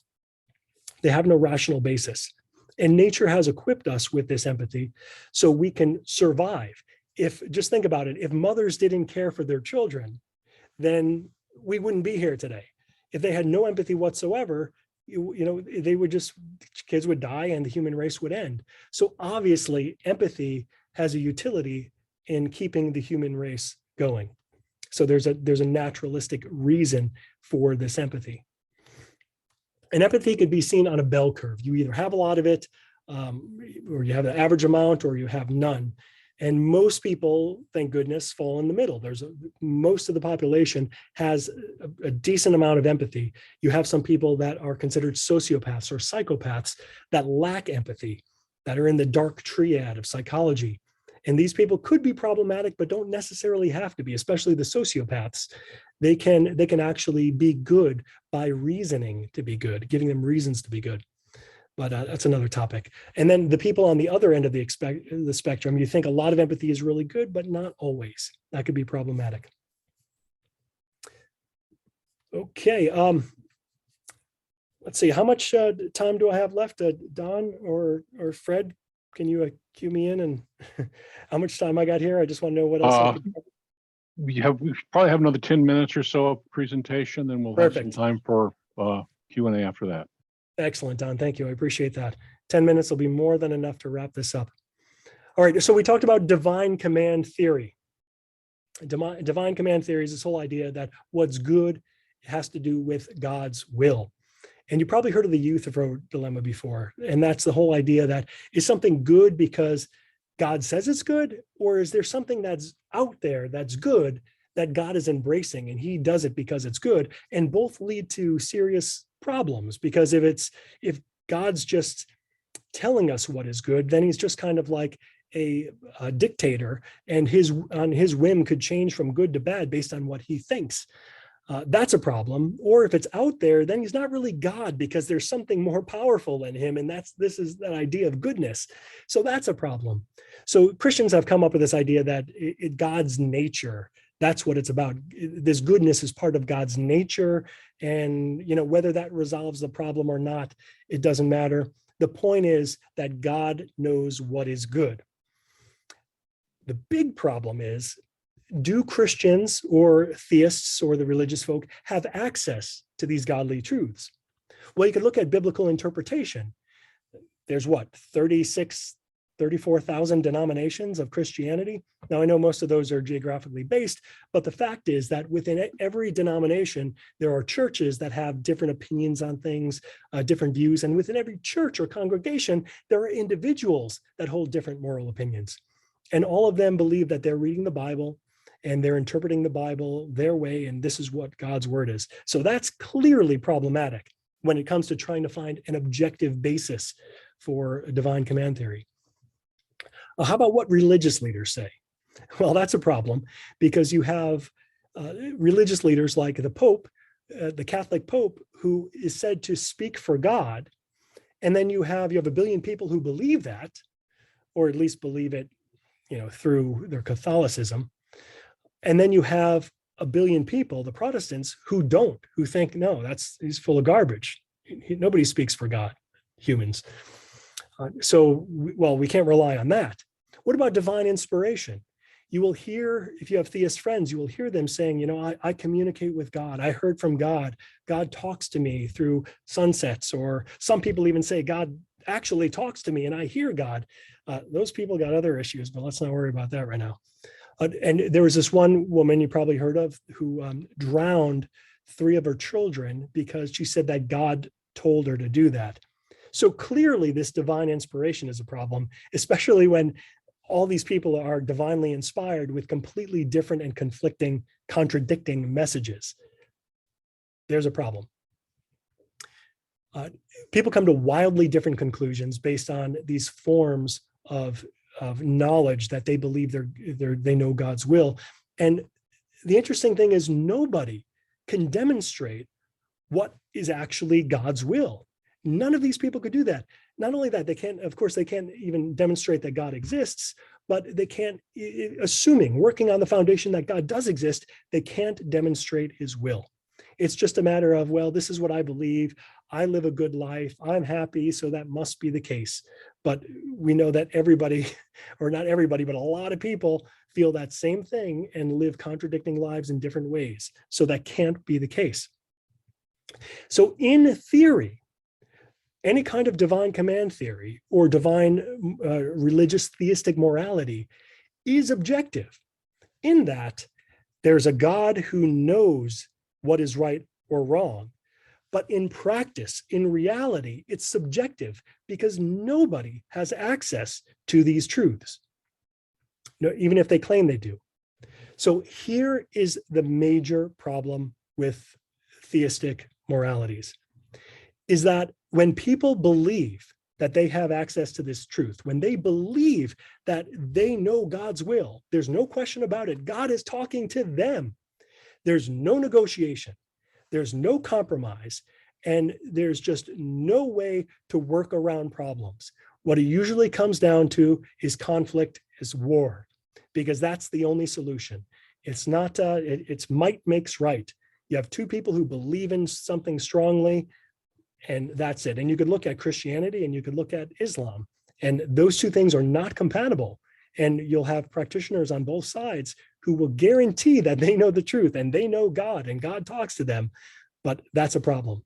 They have no rational basis. And nature has equipped us with this empathy so we can survive. Just think about it, if mothers didn't care for their children, then we wouldn't be here today. If they had no empathy whatsoever, kids would die and the human race would end. So obviously empathy has a utility in keeping the human race going. So there's a naturalistic reason for this empathy. And empathy could be seen on a bell curve. You either have a lot of it, or you have an average amount, or you have none. And most people, thank goodness, fall in the middle. Most of the population has a decent amount of empathy. You have some people that are considered sociopaths or psychopaths that lack empathy, that are in the dark triad of psychology. And these people could be problematic, but don't necessarily have to be, especially the sociopaths. They can actually be good by reasoning to be good, giving them reasons to be good. But that's another topic. And then the people on the other end of the spectrum, you think a lot of empathy is really good, but not always. That could be problematic. Okay. Let's see. How much time do I have left? Don or Fred, can you cue me in? And how much time I got here? I just want to know what else I could cover. We probably have another 10 minutes or so of presentation, then we'll have some time for Q&A after that. Excellent, Don. Thank you. I appreciate that. 10 minutes will be more than enough to wrap this up. All right. So we talked about divine command theory. Divine command theory is this whole idea that what's good has to do with God's will. And you probably heard of the Euthyphro dilemma before. And that's the whole idea that is something good because God says it's good, or is there something that's out there that's good that God is embracing and he does it because it's good? And both lead to serious problems, because if God's just telling us what is good, then he's just kind of like a dictator, and on his whim could change from good to bad based on what he thinks. That's a problem. Or if it's out there, then he's not really God, because there's something more powerful than him, and this is that idea of goodness. So that's a problem. So Christians have come up with this idea that God's nature, that's what it's about. This goodness is part of God's nature. And, whether that resolves the problem or not, it doesn't matter. The point is that God knows what is good. The big problem is, do Christians or theists or the religious folk have access to these godly truths? Well, you could look at biblical interpretation. There's 34,000 denominations of Christianity. Now, I know most of those are geographically based, but the fact is that within every denomination, there are churches that have different opinions on things, different views. And within every church or congregation, there are individuals that hold different moral opinions. And all of them believe that they're reading the Bible and they're interpreting the Bible their way, and this is what God's word is. So that's clearly problematic when it comes to trying to find an objective basis for divine command theory. How about what religious leaders say? Well, that's a problem, because you have religious leaders like the Pope, the Catholic Pope, who is said to speak for God. And then you have a billion people who believe that, or at least believe it, through their Catholicism. And then you have a billion people, the Protestants, who don't, who think, no, he's full of garbage. Nobody speaks for God, humans. We can't rely on that. What about divine inspiration? You will hear, if you have theist friends, you will hear them saying, I communicate with God. I heard from God. God talks to me through sunsets, or some people even say God actually talks to me and I hear God. Those people got other issues, but let's not worry about that right now. And there was this one woman you probably heard of who drowned 3 of her children because she said that God told her to do that. So clearly this divine inspiration is a problem, especially when all these people are divinely inspired with completely different and contradicting messages. There's a problem. People come to wildly different conclusions based on these forms of knowledge that they believe they know God's will. And the interesting thing is nobody can demonstrate what is actually God's will. None of these people could do that. Not only that, they can't even demonstrate that God exists, but they can't, working on the foundation that God does exist, they can't demonstrate his will. It's just a matter of, well, this is what I believe. I live a good life. I'm happy, so that must be the case. But we know that everybody, or not everybody, but a lot of people feel that same thing and live contradicting lives in different ways. So that can't be the case. So in theory, any kind of divine command theory or divine religious theistic morality is objective in that there's a God who knows what is right or wrong. But in practice, in reality, it's subjective because nobody has access to these truths, even if they claim they do. So here is the major problem with theistic moralities, is that when people believe that they have access to this truth, when they believe that they know God's will, there's no question about it. God is talking to them. There's no negotiation. There's no compromise. And there's just no way to work around problems. What it usually comes down to is conflict, is war, because that's the only solution. It's not, it's might makes right. You have two people who believe in something strongly, and that's it. And you could look at Christianity and you could look at Islam, and those two things are not compatible. And you'll have practitioners on both sides who will guarantee that they know the truth and they know God and God talks to them, but that's a problem.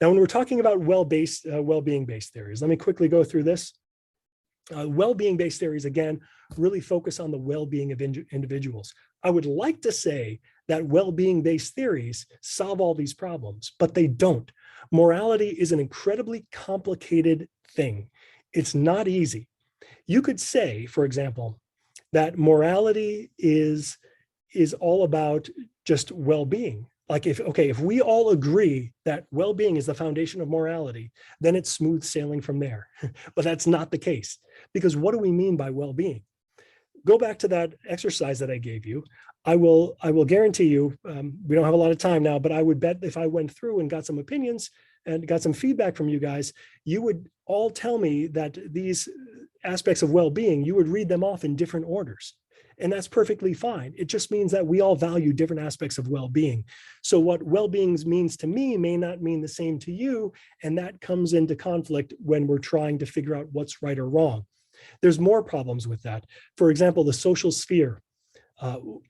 Now, when we're talking about well-being-based theories, let me quickly go through this. Well-being-based theories, again, really focus on the well-being of individuals. I would like to say that well-being-based theories solve all these problems, but they don't. Morality is an incredibly complicated thing. It's not easy. You could say, for example, that morality is all about just well-being. Like if we all agree that well-being is the foundation of morality, then it's smooth sailing from there. But that's not the case, because what do we mean by well-being? Go back to that exercise that I gave you. I will guarantee you, we don't have a lot of time now, but I would bet if I went through and got some opinions and got some feedback from you guys, you would all tell me that these aspects of well-being, you would read them off in different orders. And that's perfectly fine. It just means that we all value different aspects of well-being. So what well-being means to me may not mean the same to you. And that comes into conflict when we're trying to figure out what's right or wrong. There's more problems with that. For example, the social sphere.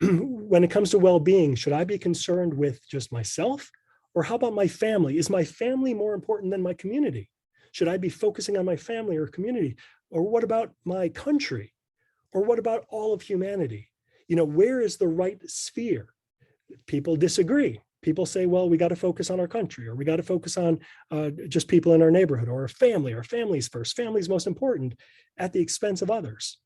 When it comes to well-being, should I be concerned with just myself? Or how about my family? Is my family more important than my community? Should I be focusing on my family or community? Or what about my country? Or what about all of humanity? Where is the right sphere? People disagree. People say, well, we got to focus on our country, or we got to focus on just people in our neighborhood, or a family, or families first. Family's most important at the expense of others.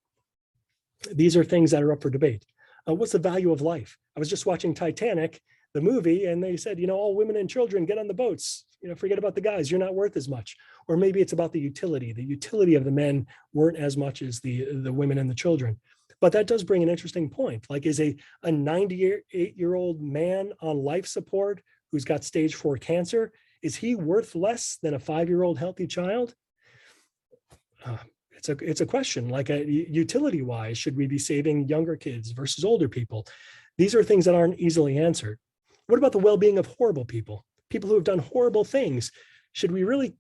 These are things that are up for debate. What's the value of life? I was just watching Titanic, the movie, and they said, all women and children get on the boats. Forget about the guys. You're not worth as much. Or maybe it's about the utility. The utility of the men weren't as much as the women and the children. But that does bring an interesting point. Like, is a 98-year-old man on life support who's got stage 4 cancer, is he worth less than a 5-year-old healthy child? It's a question. Like, utility-wise, should we be saving younger kids versus older people? These are things that aren't easily answered. What about the well-being of horrible people? People who have done horrible things. Should we really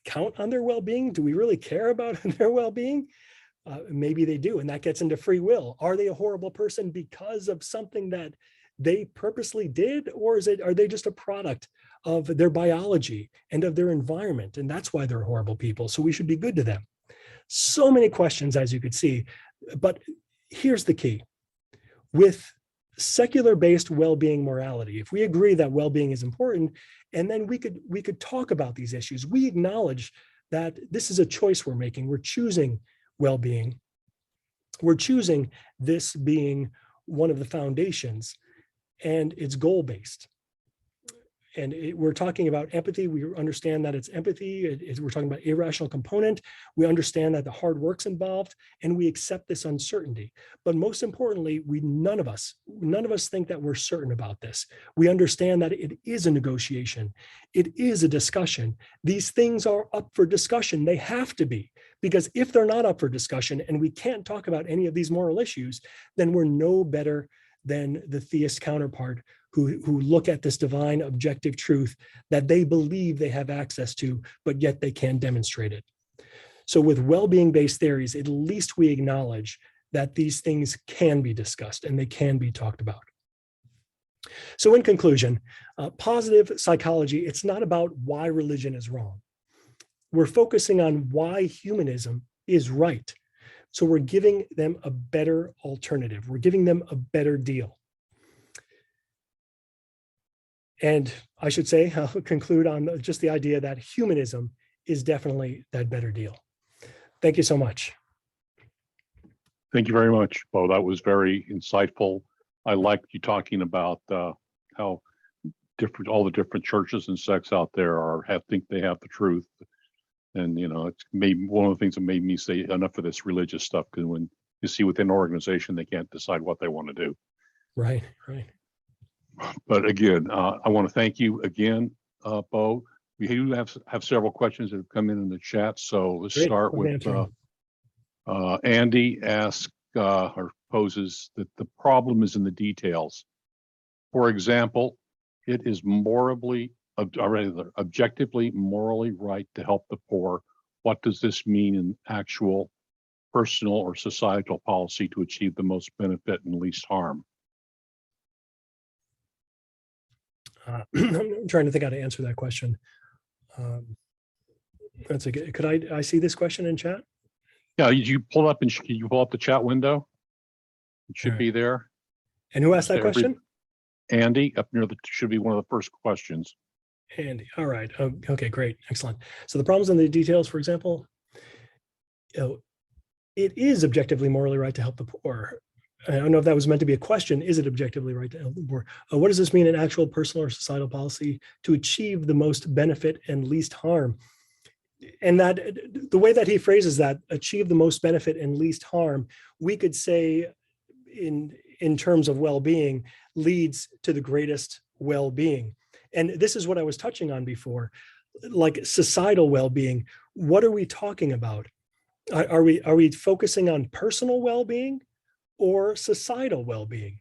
count on their well-being? Do we really care about their well-being? Maybe they do, and that gets into free will. Are they a horrible person because of something that they purposely did, or are they just a product of their biology and of their environment, and that's why they're horrible people, so we should be good to them? So many questions, as you could see, but here's the key. With secular-based well-being morality, if we agree that well-being is important, and then we could talk about these issues, we acknowledge that this is a choice we're making. We're choosing well-being. We're choosing this being one of the foundations, and it's goal-based. we're talking about empathy. We understand that it's empathy. We're talking about irrational component. We understand that the hard work's involved, and we accept this uncertainty. But most importantly, none of us think that we're certain about this. We understand that it is a negotiation. It is a discussion. These things are up for discussion. They have to be, because if they're not up for discussion and we can't talk about any of these moral issues, then we're no better than the theist counterpart who look at this divine objective truth that they believe they have access to, but yet they can't demonstrate it. So with well-being based theories, at least we acknowledge that these things can be discussed and they can be talked about. So in conclusion, positive psychology, it's not about why religion is wrong. We're focusing on why humanism is right. So we're giving them a better alternative. We're giving them a better deal. And I should say, I'll conclude on just the idea that humanism is definitely that better deal. Thank you so much. Thank you very much, Bo. That was very insightful. I liked you talking about how all the different churches and sects out there think they have the truth. And, it's maybe one of the things that made me say enough of this religious stuff, because when you see within an organization, they can't decide what they want to do. Right. But again, I want to thank you again, Bo. We do have several questions that have come in the chat. So let's start with Andy asks or poses that the problem is in the details. For example, it is objectively morally right to help the poor. What does this mean in actual personal or societal policy to achieve the most benefit and least harm? I'm trying to think how to answer that question. That's a good. Could I see this question in chat? Yeah, you pull up and can you pull up the chat window? It should be there. And who asked that question? Andy, up near should be one of the first questions. Andy, all right. Okay, great, excellent. So the problems in the details, for example, it is objectively morally right to help the poor. I don't know if that was meant to be a question. Is it objectively right to help the poor? What does this mean in actual personal or societal policy to achieve the most benefit and least harm? And that the way that he phrases that, achieve the most benefit and least harm, we could say in terms of well-being, leads to the greatest well-being. And this is what I was touching on before, like societal well-being. What are we talking about? Are we focusing on personal well-being or societal well-being?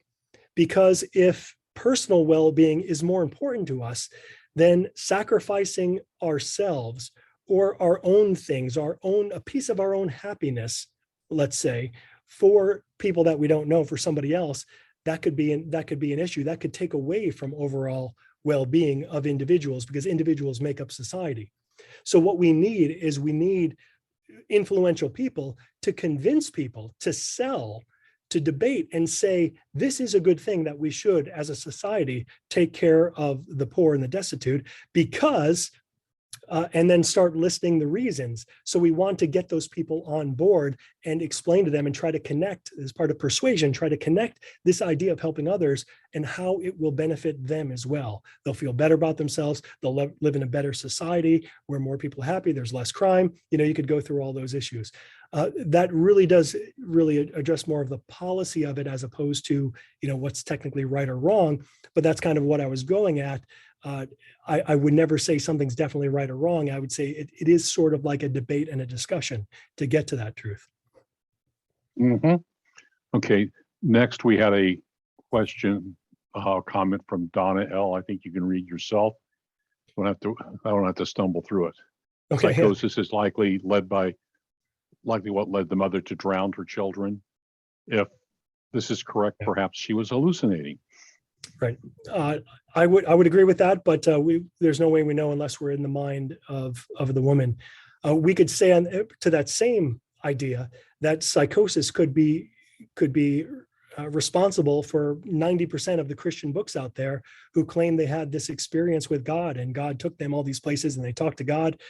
Because if personal well-being is more important to us, then sacrificing ourselves or our own things, a piece of our own happiness, let's say, for people that we don't know, for somebody else, that could be an issue. That could take away from overall well-being of individuals, because individuals make up society. So what we need influential people to convince people, to sell, to debate and say, this is a good thing that we should, as a society, take care of the poor and the destitute, because and then start listing the reasons. So we want to get those people on board and explain to them and try to connect, as part of persuasion, try to connect this idea of helping others and how it will benefit them as well. They'll feel better about themselves. They'll live in a better society where more people are happy. There's less crime. You could go through all those issues. That really does address more of the policy of it, as opposed to, what's technically right or wrong. But that's kind of what I was going at. I would never say something's definitely right or wrong. I would say it is sort of like a debate and a discussion to get to that truth. Mm-hmm. Okay, next we had a question, comment from Donna L. I think you can read yourself. I don't have to stumble through it. Okay. Psychosis is likely what led the mother to drown her children. If this is correct, perhaps she was hallucinating. Right. I would agree with that, but there's no way we know unless we're in the mind of the woman. We could say to that same idea that psychosis could be responsible for 90% of the Christian books out there who claim they had this experience with God and God took them all these places and they talked to God.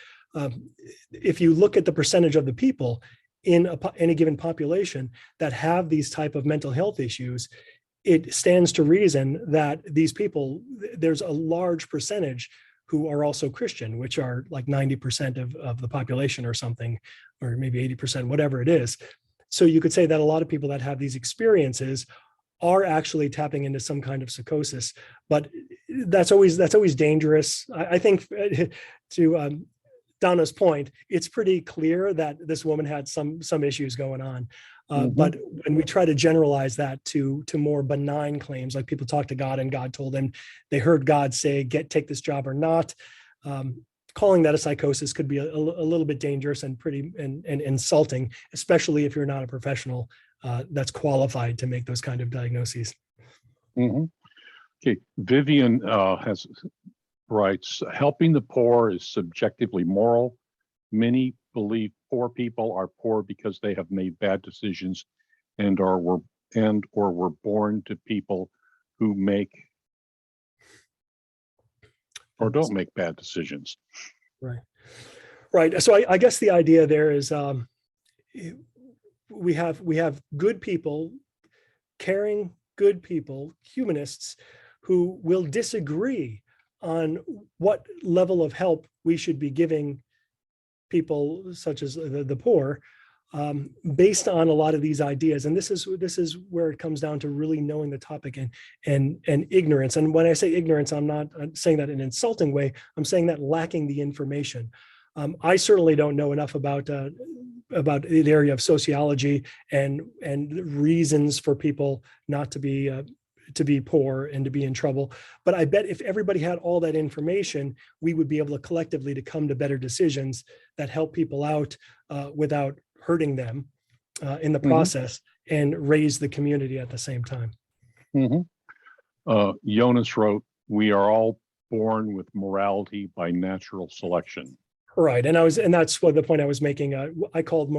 If you look at the percentage of the people in any given population that have these type of mental health issues, it stands to reason that these people, there's a large percentage who are also Christian, which are like 90% of the population or something, or maybe 80%, whatever it is. So you could say that a lot of people that have these experiences are actually tapping into some kind of psychosis, but that's always dangerous. I think to Donna's point, it's pretty clear that this woman had some issues going on. But when we try to generalize that to more benign claims, like people talk to God and God told them, they heard God say, take this job or not, calling that a psychosis could be a little bit dangerous and pretty and insulting, especially if you're not a professional that's qualified to make those kind of diagnoses. Okay, Vivian writes, helping the poor is subjectively moral. Many believe poor people are poor because they have made bad decisions and or were born to people who make or don't make bad decisions. Right. So I guess the idea there is we have good people, caring, good people, humanists, who will disagree on what level of help we should be giving people such as the poor, based on a lot of these ideas. And this is where it comes down to really knowing the topic and ignorance. And when I say ignorance, I'm not saying that in an insulting way. I'm saying that lacking the information. I certainly don't know enough about the area of sociology and reasons for people not to be poor and to be in trouble. But I bet if everybody had all that information, we would be able to collectively to come to better decisions that help people out without hurting them in the process and raise the community at the same time. Jonas wrote, we are all born with morality by natural selection. Right, and that's what the point I was making. I called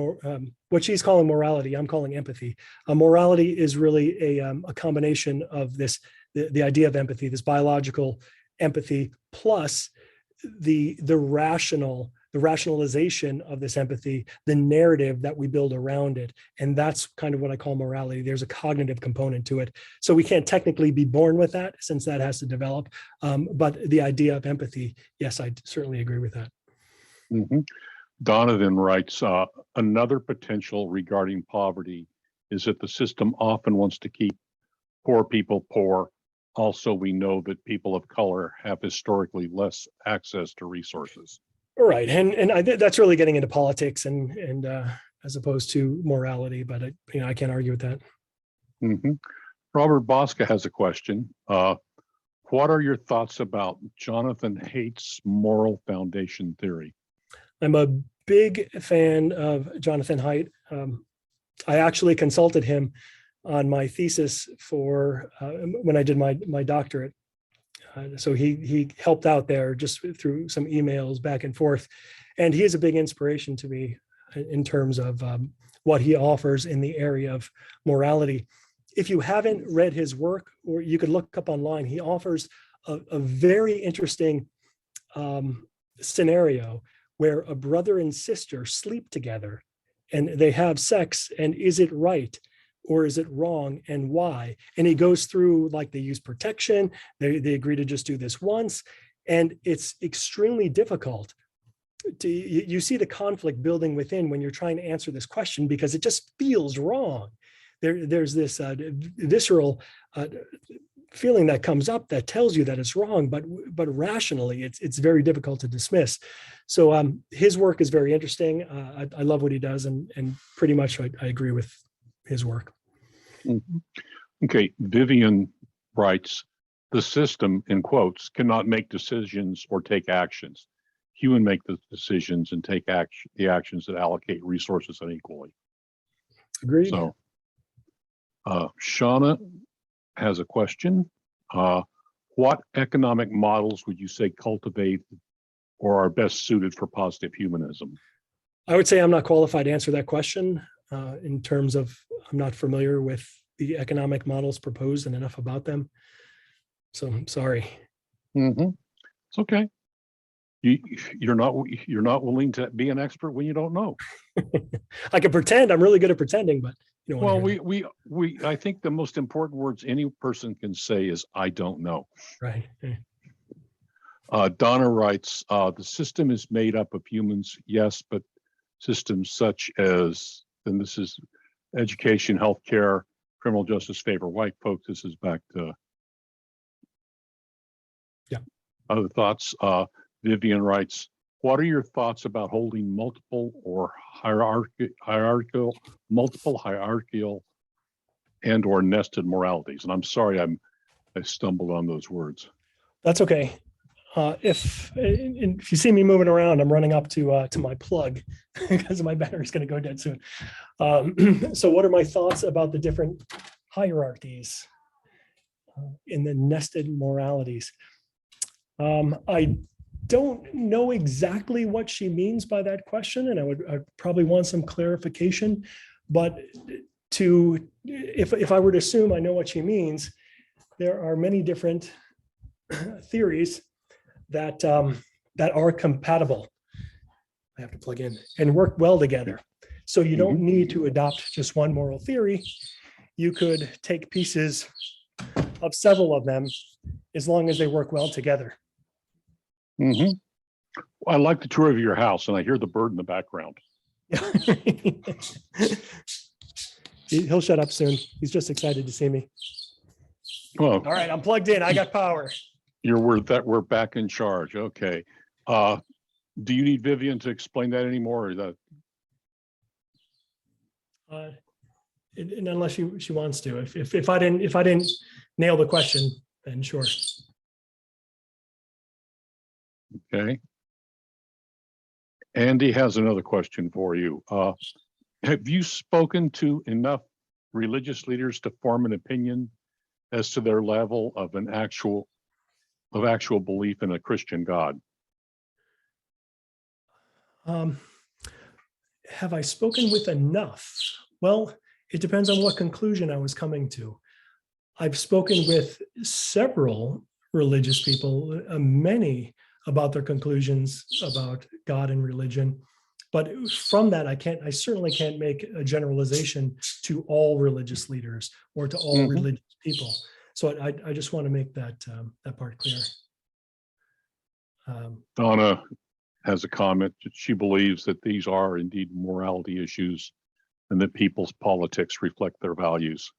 what she's calling morality, I'm calling empathy. Morality is really a combination of the idea of empathy, this biological empathy, plus the rationalization of this empathy, the narrative that we build around it, and that's kind of what I call morality. There's a cognitive component to it, so we can't technically be born with that, since that has to develop. But the idea of empathy, yes, I certainly agree with that. Donna then writes, another potential regarding poverty is that the system often wants to keep poor people poor. Also, we know that people of color have historically less access to resources. Right, and that's really getting into politics and as opposed to morality, but I can't argue with that. Robert Bosca has a question. What are your thoughts about Jonathan Haidt's moral foundation theory? I'm a big fan of Jonathan Haidt. I actually consulted him on my thesis for when I did my doctorate. So he helped out there just through some emails back and forth. And he is a big inspiration to me in terms of what he offers in the area of morality. If you haven't read his work, or you could look up online, he offers a very interesting scenario where a brother and sister sleep together and they have sex, and is it right or is it wrong and why? And he goes through, like, they use protection, they agree to just do this once, and it's extremely difficult. You see the conflict building within when you're trying to answer this question, because it just feels wrong. There's this visceral feeling that comes up that tells you that it's wrong, but rationally it's very difficult to dismiss. So his work is very interesting. I love what he does, and pretty much I agree with his work. Okay, Vivian writes, the system, in quotes, cannot make decisions or take actions. Human make the decisions and take the actions that allocate resources unequally. Agreed. So Shauna has a question. What economic models would you say cultivate or are best suited for positive humanism? I would say I'm not qualified to answer that question in terms of, I'm not familiar with the economic models proposed and enough about them. So I'm sorry. It's okay. You're not willing to be an expert when you don't know. I can pretend. I'm really good at pretending, but You don't want Well, to hear I think the most important words any person can say is, I don't know. that. Right. Donna writes, the system is made up of humans, yes, but systems such as, and this is education, healthcare, criminal justice favor white folks. This is back to other thoughts. Vivian writes, what are your thoughts about holding multiple hierarchical and or nested moralities? And I'm sorry, I stumbled on those words. That's okay. If you see me moving around, I'm running up to my plug because my battery's going to go dead soon. So what are my thoughts about the different hierarchies in the nested moralities? I don't know exactly what she means by that question, and I'd probably want some clarification. But if I were to assume I know what she means, there are many different theories that are compatible. I have to plug in and work well together. So you don't need to adopt just one moral theory. You could take pieces of several of them as long as they work well together. I like the tour of your house, and I hear the bird in the background. He'll shut up soon. He's just excited to see me. Well, All right, I'm plugged in. I got power. Your word that we're back in charge. Okay. Do you need Vivian to explain that anymore? Or that? And unless she wants to. If I didn't nail the question, then sure. Okay. Andy has another question for you. Have you spoken to enough religious leaders to form an opinion as to their level of actual belief in a Christian God? Have I spoken with enough? Well, it depends on what conclusion I was coming to. I've spoken with several religious people, many about their conclusions about God and religion. But from that, I certainly can't make a generalization to all religious leaders or to all religious people. So I just want to make that part clear. Donna has a comment that she believes that these are indeed morality issues and that people's politics reflect their values.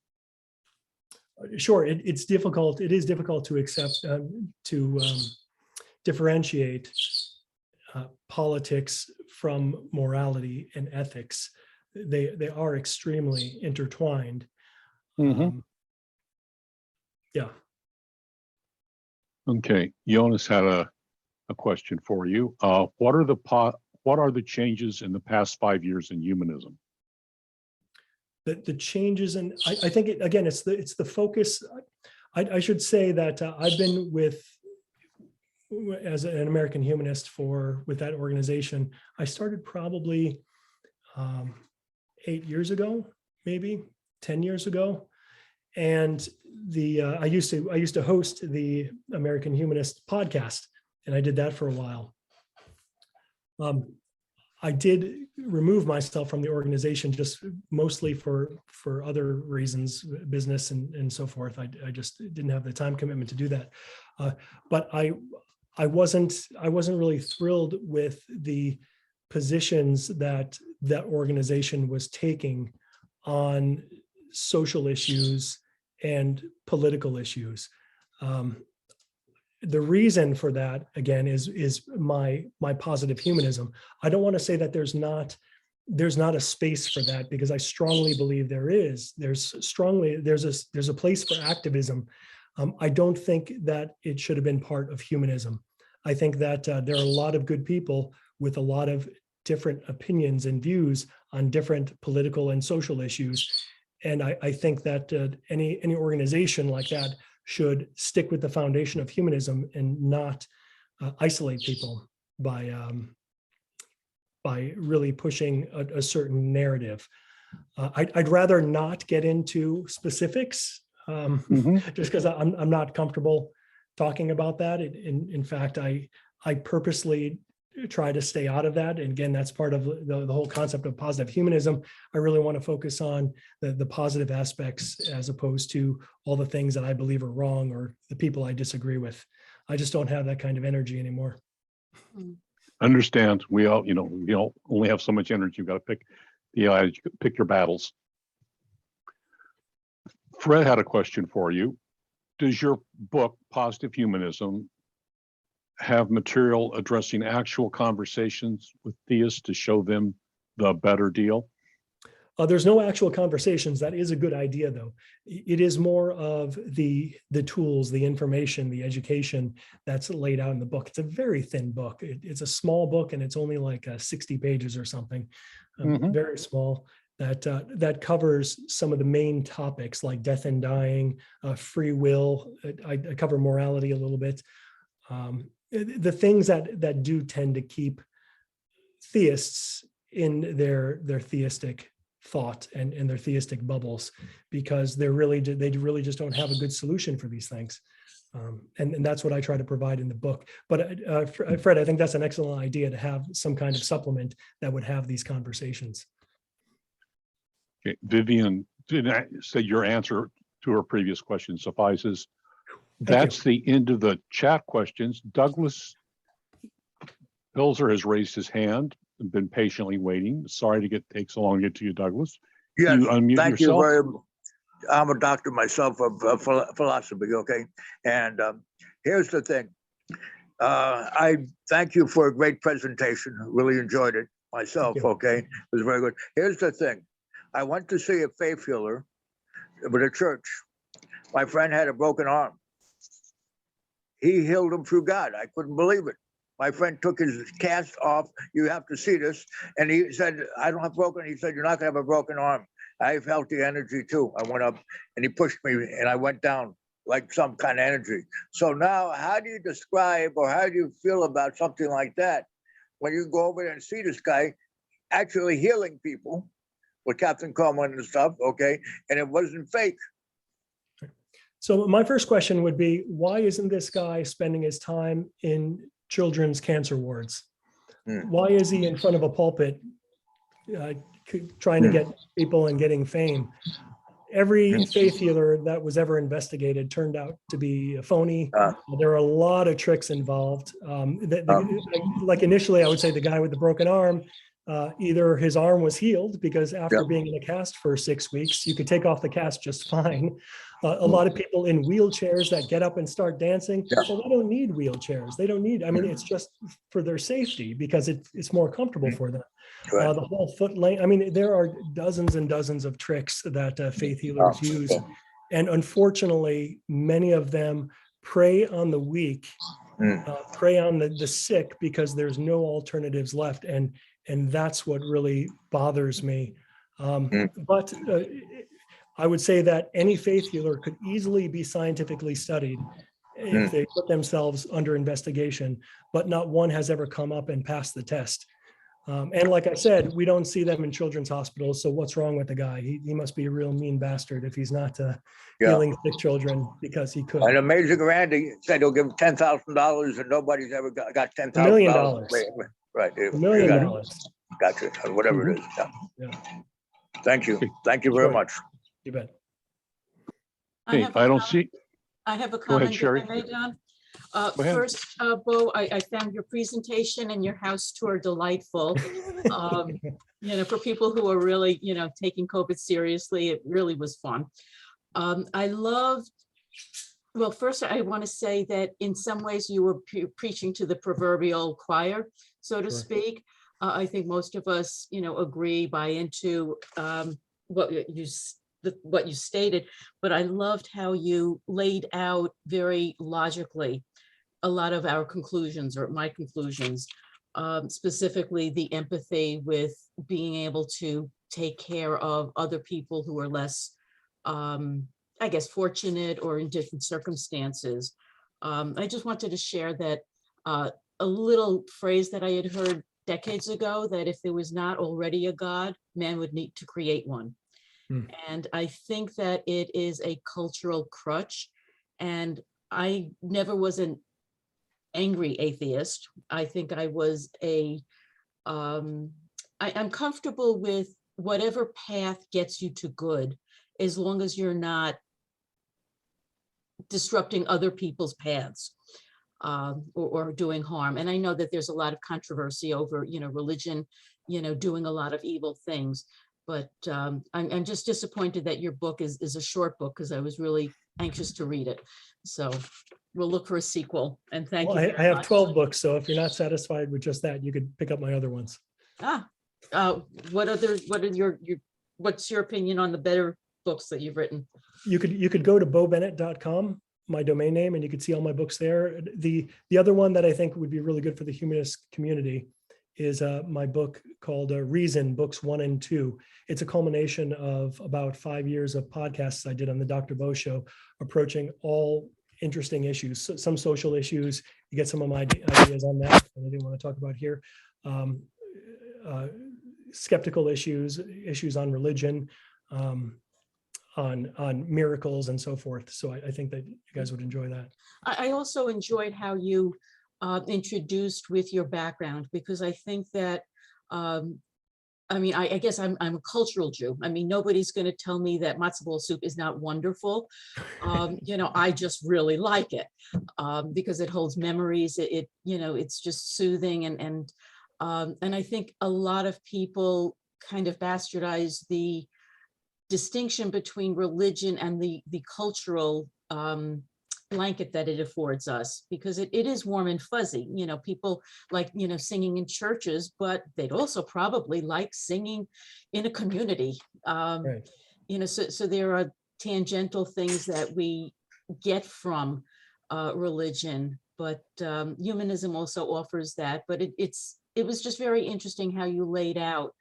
Sure, it is difficult to accept, to differentiate politics from morality and ethics. They are extremely intertwined. Yeah. Okay, Jonas had a question for you. What are the changes in the past 5 years in humanism? The changes, and I think again, it's the focus. I should say that I've been as an American humanist with that organization. I started probably 8 years ago, maybe 10 years ago, and I used to host the American Humanist podcast, and I did that for a while. I did remove myself from the organization just mostly for other reasons, business and so forth. I just didn't have the time commitment to do that. But I wasn't really thrilled with the positions that organization was taking on social issues and political issues. The reason for that, again, is my positive humanism. I don't want to say that there's not a space for that, because I strongly believe there is. There's a place for activism. I don't think that it should have been part of humanism. I think that there are a lot of good people with a lot of different opinions and views on different political and social issues. And I think that any organization like that should stick with the foundation of humanism and not isolate people by really pushing a certain narrative. I'd rather not get into specifics, just because I'm not comfortable talking about that. In fact, I purposely try to stay out of that. And again, that's part of the whole concept of positive humanism. I really want to focus on the positive aspects as opposed to all the things that I believe are wrong or the people I disagree with. I just don't have that kind of energy anymore. Understand. We all, only have so much energy. You've got to pick your battles. Fred had a question for you. Does your book, Positive Humanism, have material addressing actual conversations with theists to show them the better deal? There's no actual conversations. That is a good idea, though. It is more of the tools, the information, the education that's laid out in the book. It's a very thin book. It's a small book, and it's only like 60 pages or something, very small. That covers some of the main topics like death and dying, free will. I cover morality a little bit. The things that do tend to keep theists in their theistic thought and their theistic bubbles, because they really just don't have a good solution for these things. And that's what I try to provide in the book. But Fred, I think that's an excellent idea to have some kind of supplement that would have these conversations. Okay. Vivian didn't say your answer to her previous question suffices. That's the end of the chat questions. Douglas Pilzer has raised his hand and been patiently waiting. Sorry to take so long to get to you, Douglas. Yes, you unmute thank yourself? you very much. I'm a doctor myself of philosophy, okay? And here's the thing. I thank you for a great presentation. Really enjoyed it myself, okay? It was very good. Here's the thing. I went to see a faith healer with a church. My friend had a broken arm. He healed him through God. I couldn't believe it. My friend took his cast off. You have to see this. And he said, I don't have broken. He said, you're not going to have a broken arm. I felt the energy too. I went up and he pushed me and I went down like some kind of energy. So now how do you describe or how do you feel about something like that when you go over there and see this guy actually healing people with Captain Coleman and stuff, okay? And it wasn't fake. So my first question would be, why isn't this guy spending his time in children's cancer wards? Why is he in front of a pulpit trying to get people and getting fame? Every faith healer that was ever investigated turned out to be a phony. There are a lot of tricks involved. Like initially, I would say the guy with the broken arm, either his arm was healed because after being in a cast for 6 weeks, you could take off the cast just fine. A lot of people in wheelchairs that get up and start dancing, well, they don't need wheelchairs. They don't need, I mean, it's just for their safety because it's more comfortable for them. The whole foot length, I mean, there are dozens and dozens of tricks that faith healers use. And unfortunately, many of them prey on the weak, prey on the sick because there's no alternatives left. And that's what really bothers me. But I would say that any faith healer could easily be scientifically studied if they put themselves under investigation, but not one has ever come up and passed the test. And like I said, we don't see them in children's hospitals. So what's wrong with the guy? He must be a real mean bastard if he's not healing sick children because he could. And Amazing Randy said he'll give $10,000 and nobody's ever got $10,000. $1 million. Right. $1 million. Gotcha. Whatever it is. Thank you. Thank you very much. You bet. Hey, I don't see. I have a Go ahead, comment, Sherry. if I may, Don. Go ahead. First, Bo, I found your presentation and your house tour delightful. For people who are really, taking COVID seriously, it really was fun. I loved, well, first I want to say that in some ways you were preaching to the proverbial choir, so to speak. I think most of us, agree, buy into what you stated, but I loved how you laid out very logically a lot of our conclusions, or my conclusions, specifically the empathy with being able to take care of other people who are less, I guess, fortunate or in different circumstances. I just wanted to share that a little phrase that I had heard decades ago, that if there was not already a God, man would need to create one. And I think that it is a cultural crutch. And I never was angry atheist. I think I was I'm comfortable with whatever path gets you to good, as long as you're not disrupting other people's paths, or doing harm. And I know that there's a lot of controversy over, religion, doing a lot of evil things. But I'm just disappointed that your book is a short book, because I was really anxious to read it. So we'll look for a sequel. And thank Well, you I very have much. 12 books, so if you're not satisfied with just that, you could pick up my other ones. What's your opinion on the better books that you've written? You could go to bobennett.com, my domain name, and you could see all my books there. The other one that I think would be really good for the humanist community is my book called Reason, Books 1 and 2. It's a culmination of about 5 years of podcasts I did on the Dr. Bo Show, approaching all interesting issues, some social issues. You get some of my ideas on that that I didn't want to talk about here. Skeptical issues on religion, on miracles and so forth. So I think that you guys would enjoy that. I also enjoyed how you introduced with your background, because I think that, I guess I'm a cultural Jew. Nobody's going to tell me that matzo ball soup is not wonderful. I just really like it because it holds memories. It's just soothing, and I think a lot of people kind of bastardize the distinction between religion and the cultural blanket that it affords us, because it is warm and fuzzy. People like, singing in churches, but they'd also probably like singing in a community. Right. So there are tangential things that we get from religion, but humanism also offers that. But it was just very interesting how you laid out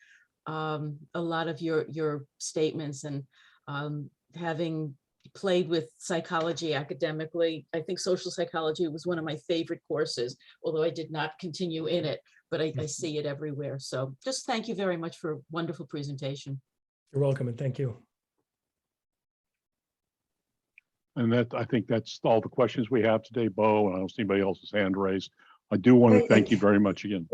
a lot of your statements, and having played with psychology academically. I think social psychology was one of my favorite courses, although I did not continue in it, but I see it everywhere. So just thank you very much for a wonderful presentation. You're welcome, and thank you. And I think that's all the questions we have today, Bo, and I don't see anybody else's hand raised. I do want to thank you very much again.